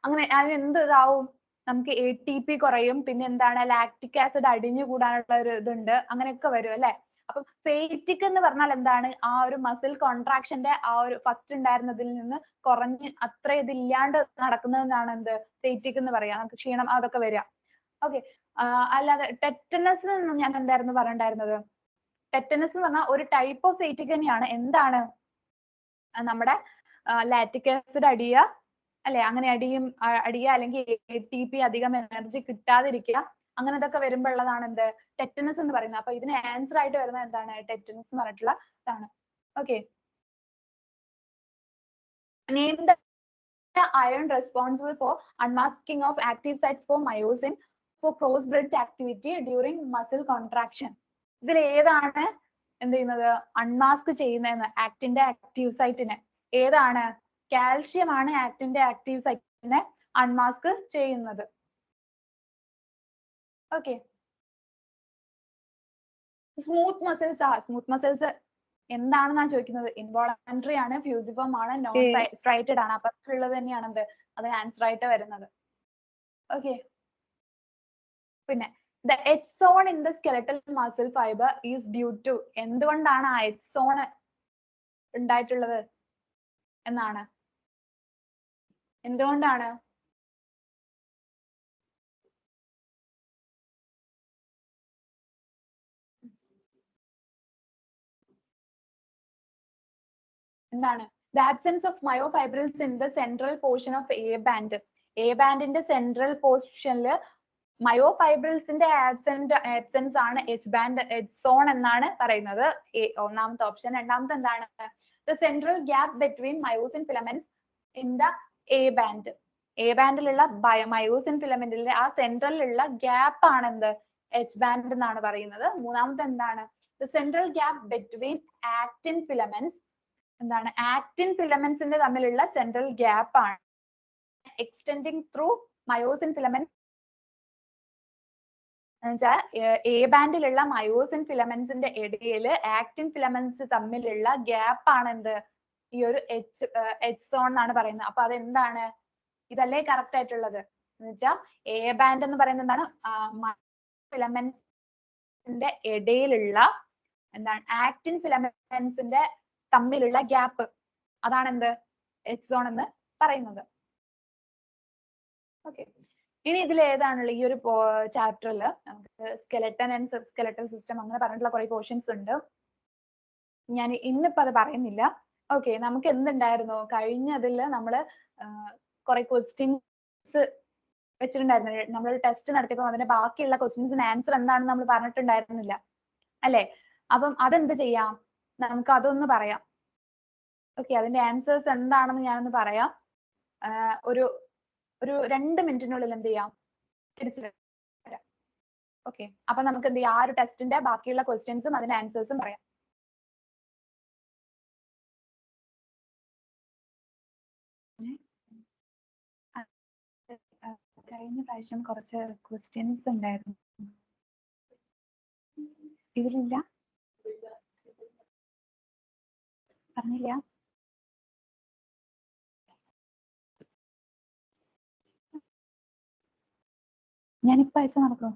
അങ്ങനെ അതിന് എന്ത് ഇതാവും, നമുക്ക് ATP കുറയും. പിന്നെ എന്താണ്, ലാക്റ്റിക് ആസിഡ് അടിഞ്ഞു കൂടാനുള്ള ഒരു ഇതുണ്ട്, അങ്ങനെയൊക്കെ വരും അല്ലെ. അപ്പം ഫേറ്റിക് എന്ന് പറഞ്ഞാൽ എന്താണ്, ആ ഒരു മസിൽ കോൺട്രാക്ഷന്റെ ആ ഒരു ഫസ്റ്റ് ഉണ്ടായിരുന്നതിൽ നിന്ന് കുറഞ്ഞ് അത്ര ഇതില്ലാണ്ട് നടക്കുന്നതെന്നാണ് എന്ത് ഫേറ്റിക് എന്ന് പറയാം. നമുക്ക് ക്ഷീണം അതൊക്കെ വരിക. ഓക്കെ, അല്ലാതെ ടെറ്റനസ് ഞാൻ എന്തായിരുന്നു പറയണ്ടായിരുന്നത്? ടെറ്റനസ് എന്ന് പറഞ്ഞാൽ ഒരു ടൈപ്പ് ഓഫ് ഫേറ്റിക് തന്നെയാണ്. എന്താണ്, നമ്മുടെ ലാക്റ്റിക് ആസിഡ് അടിയുക അല്ലെ, അങ്ങനെ അടിയുക അല്ലെങ്കിൽ ATP അധികം എനർജി കിട്ടാതിരിക്കുക, അങ്ങനെ ഇതൊക്കെ വരുമ്പോഴുള്ളതാണ് എന്ത് ടെറ്റനസ് എന്ന് പറയുന്നത്. അപ്പൊ ഇതിന് ആൻസർ ആയിട്ട് വരുന്നത് എന്താണ്, ടെറ്റനസ് എന്ന് പറഞ്ഞിട്ടുള്ള ഇതാണ്. Okay, Name the iron responsible for unmasking of active sites for myosin for cross bridge activity during muscle contraction. ഇതിൽ ഏതാണ് എന്ത് ചെയ്യുന്നത് അൺമാസ്ക് ചെയ്യുന്നതെന്ന് ആക്ടിന്റെ ആക്റ്റീവ് സൈറ്റിനെ? ഏതാണ്? കാൽഷ്യം ആണ് ആക്ടിന്റെ ആക്റ്റീവ് സൈറ്റിനെ അൺമാസ്ക് ചെയ്യുന്നത്. Okay. Smooth muscles smooth muscles എന്താണെന്നാണ് ചോദിക്കുന്നത്. ഇൻവോളണ്ടറി ആണ്, ഫ്യൂസിഫോം ആണ്, നോൺ സ്ട്രൈറ്റഡ് ആണ്. അപ്പൊ ഉള്ളത് തന്നെയാണ് എന്ത് അത് ആൻസർ ആയിട്ട് വരുന്നത്. ഓക്കെ. പിന്നെ the H zone in the skeletal muscle fiber is due to, എന്തുകൊണ്ടാണ് ആ H zone ഉണ്ടായിട്ടുള്ളത് എന്നാണ്? എന്തുകൊണ്ടാണ്? എന്താണ്? The absence of myofibrils in the central portion of A band. A bandന്റെ central portionല് മയോഫൈബ്രിൽസിന്റെ ആബ്സെൻസ് ആണ് എച്ച് ബാൻഡ് എച്ച് സോൺ എന്നാണ് പറയുന്നത്. ഒന്നാമത്തെ ഓപ്ഷൻ. രണ്ടാമത്തെ എന്താണ്? The central gap between myosin filaments in the A band. A ബാൻഡിലുള്ള മയോസിൻ ഫിലമെന്റിലെ ആ സെൻട്രലിലുള്ള ഗ്യാപ്പ് ആണ് എന്ത് എച്ച് ബാൻഡ് എന്നാണ് പറയുന്നത്. മൂന്നാമത്തെ എന്താണ്? The central gap between actin filaments. എന്താണ്? ആക്റ്റിൻ ഫിലമെന്റ്സിന്റെ തമ്മിലുള്ള സെൻട്രൽ ഗ്യാപ്പ് ആണ് എക്സ്റ്റെൻഡിങ് ത്രൂ മയോസിൻ ഫിലമെന്റ്. എന്നുവെച്ചാൽ എ ബാൻഡിലുള്ള മയോസിൻ ഫിലമെന്റ്സിന്റെ ഇടയിൽ ആക്റ്റിൻ ഫിലമെന്റ്സ് തമ്മിലുള്ള ഗ്യാപ്പ് ആണ് എന്ത് ഈ ഒരു എച്ച് സോൺ എന്നാണ് പറയുന്നത്. അപ്പൊ അതെന്താണ്? ഇതല്ലേ കറക്റ്റ് ആയിട്ടുള്ളത്? എന്ന് വെച്ചാൽ എ ബാൻഡ് എന്ന് പറയുന്നത് എന്താണ്? ഫിലമെന്റ്സിന്റെ ഇടയിലുള്ള എന്താണ് ആക്റ്റിൻ ഫിലമെന്റ്സിന്റെ തമ്മിലുള്ള ഗ്യാപ്പ്, അതാണ് എന്ത് എച്ച് സോൺ എന്ന് പറയുന്നത്. ഓക്കെ. ഇനി ഇതിൽ ഏതാണുള്ള ഈ ഒരു ചാപ്റ്ററിൽ നമുക്ക് സ്കെലട്ടൻ ആൻഡ് സ്കെലട്ടൽ സിസ്റ്റം അങ്ങനെ പറഞ്ഞിട്ടുള്ള കുറെ പോർഷൻസ് ഉണ്ട്. ഞാൻ ഇന്നിപ്പോ അത് പറയുന്നില്ല. ഓക്കെ. നമുക്ക് എന്തുണ്ടായിരുന്നു കഴിഞ്ഞതിൽ നമ്മള് കുറെ ക്വസ്റ്റ്യൻസ് വെച്ചിട്ടുണ്ടായിരുന്നു. നമ്മളൊരു ടെസ്റ്റ് നടത്തിയപ്പോൾ അതിന്റെ ബാക്കിയുള്ള ക്വസ്റ്റ്യൻസിന് ആൻസർ എന്താണെന്ന് നമ്മൾ പറഞ്ഞിട്ടുണ്ടായിരുന്നില്ല അല്ലെ? അപ്പം അതെന്ത് ചെയ്യാം? നമുക്ക് അതൊന്ന് പറയാം. ഓക്കെ. അതിന്റെ ആൻസേഴ്സ് എന്താണെന്ന് ഞാനൊന്ന് പറയാം. ഒരു 2 മിനിറ്റിനുള്ളിൽ എന്ത് ചെയ്യാം? തിരിച്ചു വരാം. ഓക്കെ. അപ്പൊ നമുക്ക് എന്ത് ചെയ്യാം? ആ ഒരു ടെസ്റ്റിന്റെ ബാക്കിയുള്ള ക്വസ്റ്റ്യൻസും അതിന്റെ ആൻസേഴ്സും പറയാം. കഴിഞ്ഞ പ്രാവശ്യം കുറച്ച് ക്വസ്റ്റ്യൻസ് ഉണ്ടായിരുന്നു. ഇതിലില്ല? പറഞ്ഞില്ല? ഞാനിപ്പോ അയച്ചു നടക്കും.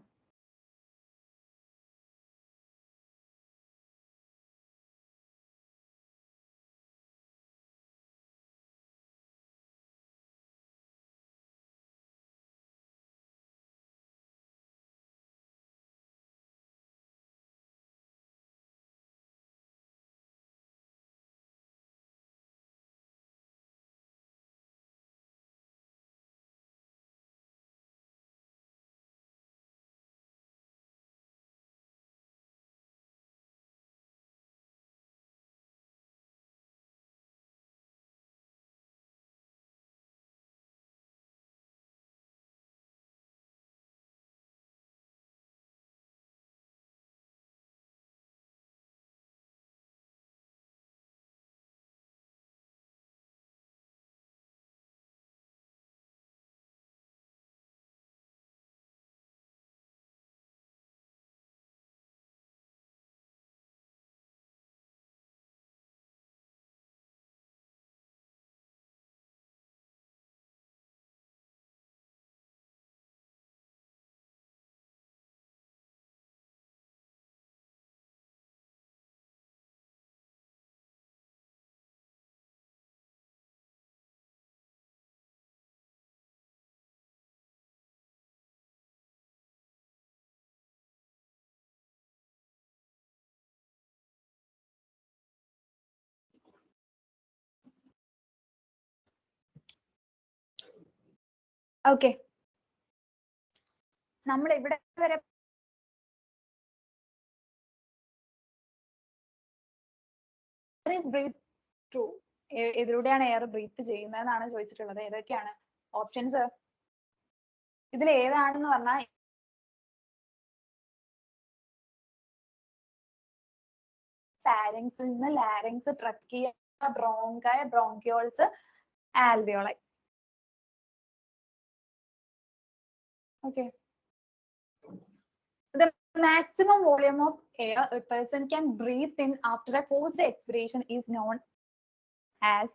ഓക്കെ. നമ്മൾ ഇവിടെ വരെ is breathe through ഇതിലൂടെയാണ് എയർ ബ്രീത്ത് ചെയ്യുന്നതെന്നാണ് ചോദിച്ചിട്ടുള്ളത്. ഏതൊക്കെയാണ് ഓപ്ഷൻസ്? ഇതിൽ ഏതാണെന്ന് പറഞ്ഞാൽ ഫാരിങ്സിൽ നിന്ന് larynx, trachea, bronchi, bronchioles, alveoli. Okay. The maximum volume of air a person can breathe in after a forced expiration is known as,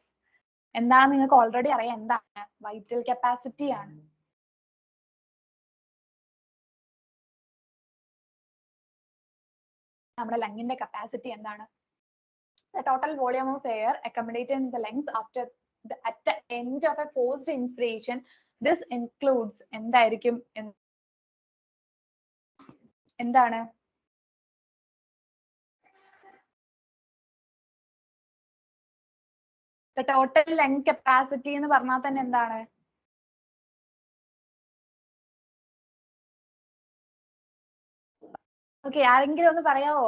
എന്താണ് നിങ്ങൾക്ക് ഓൾറെഡി അറിയാം, എന്താണ്? വൈറ്റൽ കപ്പാസിറ്റി ആണ്. നമ്മുടെ ലങ്ങിന്റെ കപ്പാസിറ്റി എന്താണ്? The total volume of air accumulated in the lungs at the end of a forced inspiration. This includes എന്തായിരിക്കും? എന്താണ്? The total lung capacity എന്ന് പറഞ്ഞാൽ തന്നെ എന്താണ്? ഓക്കെ, ആരെങ്കിലും ഒന്ന് പറയാവോ?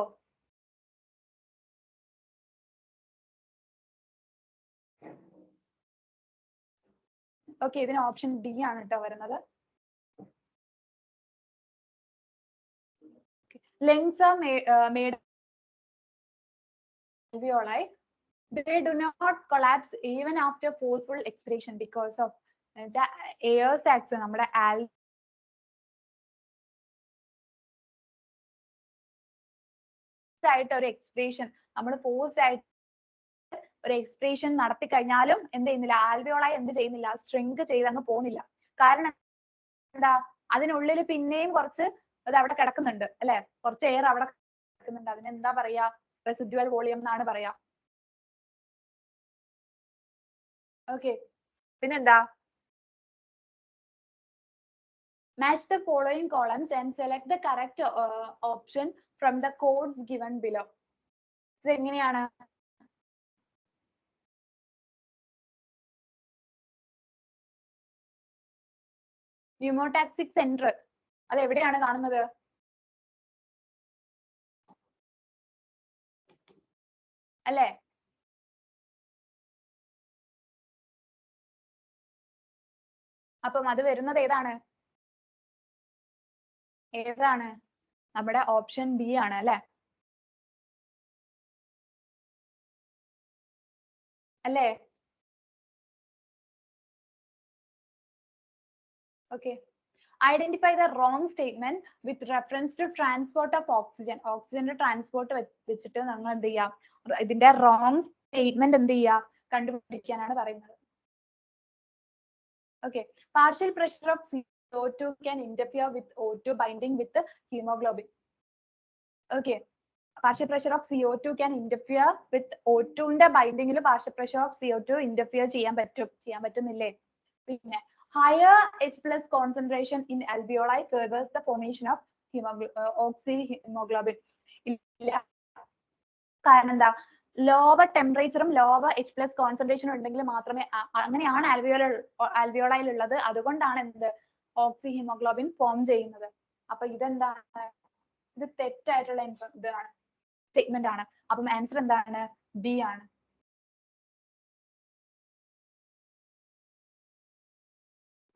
ഓക്കെ, ഇതിന് ഓപ്ഷൻ ഡി ആണ് കേട്ടോ വരുന്നത്. Lungs are made alveoli. They do not collapse even after forceful expiration because of air sacs. നമ്മുടെ ആയിട്ട് ഒരു എക്സ്പിറേഷൻ, നമ്മൾ ഫോഴ്സ്ഡ് ആയിട്ട് ഒരു എക്സ്പിറേഷൻ നടത്തി കഴിഞ്ഞാലും എന്ത് ചെയ്യുന്നില്ല, ആൽവിയോളായി എന്ത് ചെയ്യുന്നില്ല, സ്ട്രിങ്ക് ചെയ്ത് അങ്ങ് പോകുന്നില്ല. കാരണം എന്താ, അതിനുള്ളിൽ പിന്നെയും കുറച്ച് അത് അവിടെ കിടക്കുന്നുണ്ട് അല്ലെ, കുറച്ച് എയർ അവിടെ കിടക്കുന്നുണ്ട്. അതിനെന്താ പറയാ? റെസിഡ്യുവൽ വോളിയം എന്നാണ് പറയാ. ഓക്കെ, പിന്നെന്താ? Match the following columns and select the correct option from the codes given below. ഇത് എങ്ങനെയാണ്? ന്യൂമോടാക്സിക് സെന്റർ അത് എവിടെയാണ് കാണുന്നത്? അല്ലേ? അപ്പം അത് വരുന്നത് ഏതാണ്? ഏതാണ്? നമ്മുടെ ഓപ്ഷൻ ബി ആണ് അല്ലെ? അല്ലേ? Okay. Identify the wrong statement with reference to transport of oxygen. Oxygen transport വെച്ചിട്ട് നമ്മൾ എന്ത് ചെയ്യാം? ഇതിന്റെ wrong statement എന്ത് ചെയ്യാ? കണ്ടുപിടിക്കാനാണ് പറയുന്നത്. Okay. Partial pressure of CO2 can interfere with O2 binding with the hemoglobin. Okay. Partial pressure of CO2 can interfere with O2 ന്റെ ബൈൻഡിങ്ങിൽ partial pressure of CO2 interfere ചെയ്യാൻ പറ്റുന്നില്ലേ? പിന്നെ higher H plus concentration in alveoli favors the formation of oxyhemoglobin. ഇല്ല, കാരണം എന്താ? Lower ടെമ്പറേച്ചറും lower H plus കോൺസെൻട്രേഷനും ഉണ്ടെങ്കിൽ മാത്രമേ, അങ്ങനെയാണ് ആൽവിയോളയിൽ ഉള്ളത്. അതുകൊണ്ടാണ് എന്ത് ഓക്സിഹീമോഗ്ലോബിൻ ഫോം ചെയ്യുന്നത്. അപ്പൊ ഇതെന്താണ്? ഇത് തെറ്റായിട്ടുള്ള ഇതാണ്, സ്റ്റേറ്റ്മെന്റ് ആണ്. അപ്പം ആൻസർ എന്താണ്? ബി ആണ്.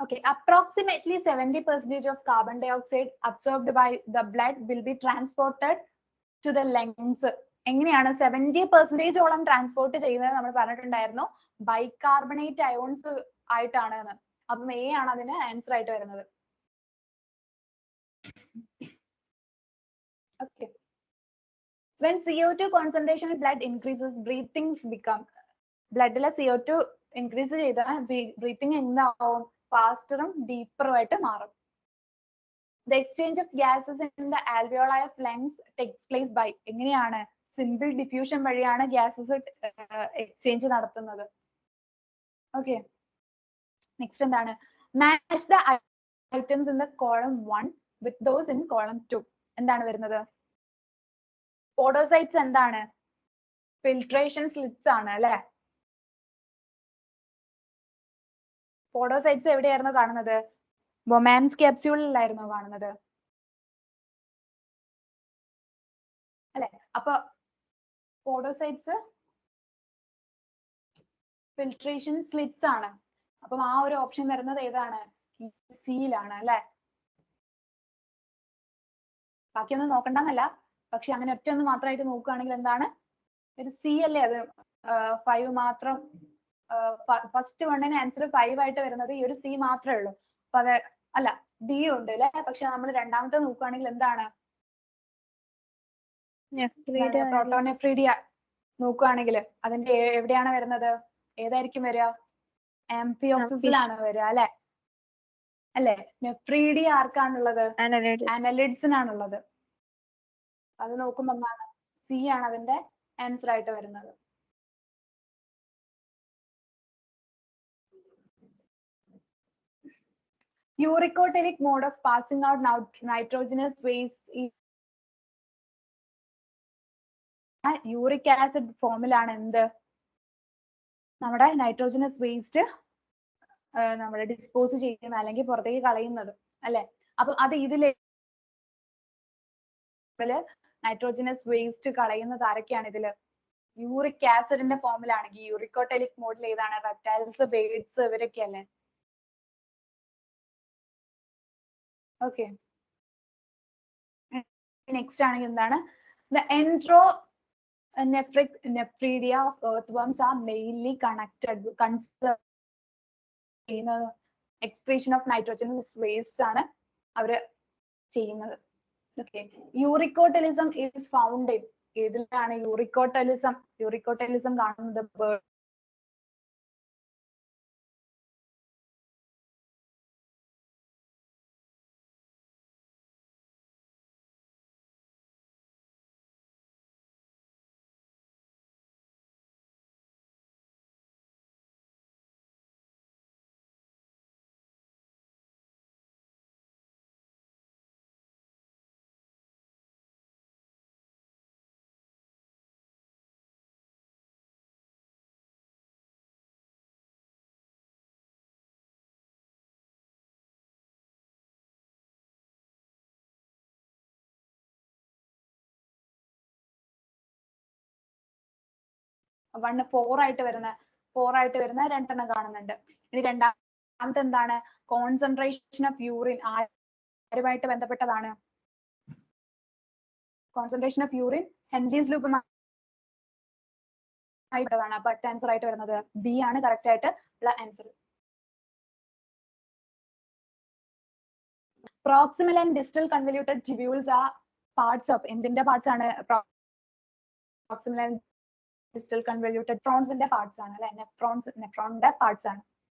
Okay, approximately 70% of carbon dioxide absorbed by the blood will be transported to the lungs. എങ്ങനെയാണ് 70% ഓളം ട്രാൻസ്പോർട്ട് ചെയ്യുന്നത്? നമ്മൾ പറഞ്ഞിട്ടുണ്ടായിരുന്നു ബൈകാർബണേറ്റ് അയോൺസ് ആയിട്ടാണ് എന്ന്. അപ്പം എ ആണ് അതിന് ആൻസർ ആയിട്ട് വരുന്നത്. Okay. When CO2 concentration in blood increases, breathing become, ബ്ലഡിലെ CO2 increase ചെയ്താൽ ബ്രീത്തിങ് എന്താവും? ഫാസ്റ്ററും ഡീപ്പറും ആയിട്ട് മാറും. The exchange of gases in the alveoli of lungs takes place by, എങ്ങനെയാണ്? സിമ്പിൾ ഡിഫ്യൂഷൻ വഴിയാണ് ഗ്യാസസ് എക്സ്ചേഞ്ച് നടത്തുന്നത്. ഓക്കെ, നെക്സ്റ്റ് എന്താണ്? Match the items in the column 1 with those in column 2. എന്താണ് വരുന്നത്? പോഡോസൈറ്റ്സ് എന്താണ്? ഫിൽട്രേഷൻ സ്ലിറ്റ്സ് ആണ് അല്ലെ? Podocytes എവിടെയായിരുന്നു കാണുന്നത്? ബൊമാൻസ് ക്യാപ്സ്യൂളിലായിരുന്നു കാണുന്നത് അല്ലെ? അപ്പൊ പോഡോസൈറ്റ്സ് ഫിൽട്രേഷൻ സ്ലിറ്റ്സ് ആണ്. അപ്പം ആ ഒരു ഓപ്ഷൻ വരുന്നത് ഏതാണ്? സിയിലാണ് അല്ലെ. ബാക്കിയൊന്നും നോക്കണ്ടെന്നല്ല, പക്ഷെ അങ്ങനെ ഒറ്റ ഒന്ന് മാത്രമായിട്ട് നോക്കുകയാണെങ്കിൽ എന്താണ്, ഒരു സി അല്ലേ അത്. 5 മാത്രം, ഫസ്റ്റ് വണ്ണിന് ആൻസർ 5 ആയിട്ട് വരുന്നത് ഈ ഒരു സി മാത്രമേ ഉള്ളൂ. അപ്പൊ അത് അല്ല, ഡി ഉണ്ട് അല്ലെ. പക്ഷെ നമ്മൾ രണ്ടാമത്തെ നോക്കുകയാണെങ്കിൽ എന്താണ്, പ്രോട്ടോനെഫ്രീഡിയ നോക്കുകയാണെങ്കിൽ അതിന്റെ എവിടെയാണ് വരുന്നത്? ഏതായിരിക്കും വരിക? ആംഫിയോക്സിസിലാണ് വരിക അല്ലെ. അല്ലെ. നെഫ്രീഡിയ ആർക്കാണുള്ളത്? അനലിഡ്സിനാണുള്ളത്. അത് നോക്കുമ്പോ എന്താണ്, സി ആണ് അതിന്റെ ആൻസർ ആയിട്ട് വരുന്നത്. Uricotelic mode of passing out nitrogenous waste is uric acid ഫോമിലാണ് എന്ത്, നമ്മുടെ നൈട്രോജനസ് വേസ്റ്റ് നമ്മൾ ഡിസ്പോസ് ചെയ്യുന്ന അല്ലെങ്കിൽ പുറത്തേക്ക് കളയുന്നത് അല്ലെ. അപ്പൊ അത് ഇതില് നൈട്രോജനസ് വേസ്റ്റ് കളയുന്നത് ആരൊക്കെയാണ് ഇതില്? യൂറിക് ആസിഡിന്റെ ഫോമിലാണെങ്കിൽ യൂറിക്കോടെലിക് മോഡിൽ ഏതാണ്? റെപ്റ്റൈൽസ്, ബേർഡ്സ്, ഇവരൊക്കെ അല്ലേ. ഓക്കെ. നെക്സ്റ്റ് ആണെങ്കിൽ എന്താണ്, the nephridia of earthworms are mainly concerned excretion of nitrogenous waste ആണ് അവര് ചെയ്യുന്നത്. Okay. Uricotelism is found in ഏതിലാണ് യൂറിക്കോടെലിസം കാണുന്നത്? വൺ 4 ആയിട്ട് വരുന്ന രണ്ടെണ്ണം കാണുന്നുണ്ട്. ഇനി രണ്ടാമത്തെ എന്താണ്, കോൺസെൻട്രേഷൻ ഓഫ് യൂറിൻ ആരുമായിട്ട് ബന്ധപ്പെട്ടതാണ്? Concentration of urine Henry's loop ആയിട്ടാണ്. അപ്പൊ ആൻസർ ആയിട്ട് വരുന്നത് ബി ആണ് കറക്റ്റ് ആയിട്ട് ഉള്ള answer. Proximal and distal convoluted tubules ആ പാർട്സ് ഓഫ് എന്തിന്റെ പാർട്സ് ആണ്? പ്രോക്സിമൽ ആൻഡ് ഡിസ്റ്റൽ കൺവല്യൂട്ടഡ് ഫ്രോൺസിന്റെ പാർട്സ് ആണ് അല്ലെ. നെഫ്രോണിന്റെ പാർട്സ് ആണ്.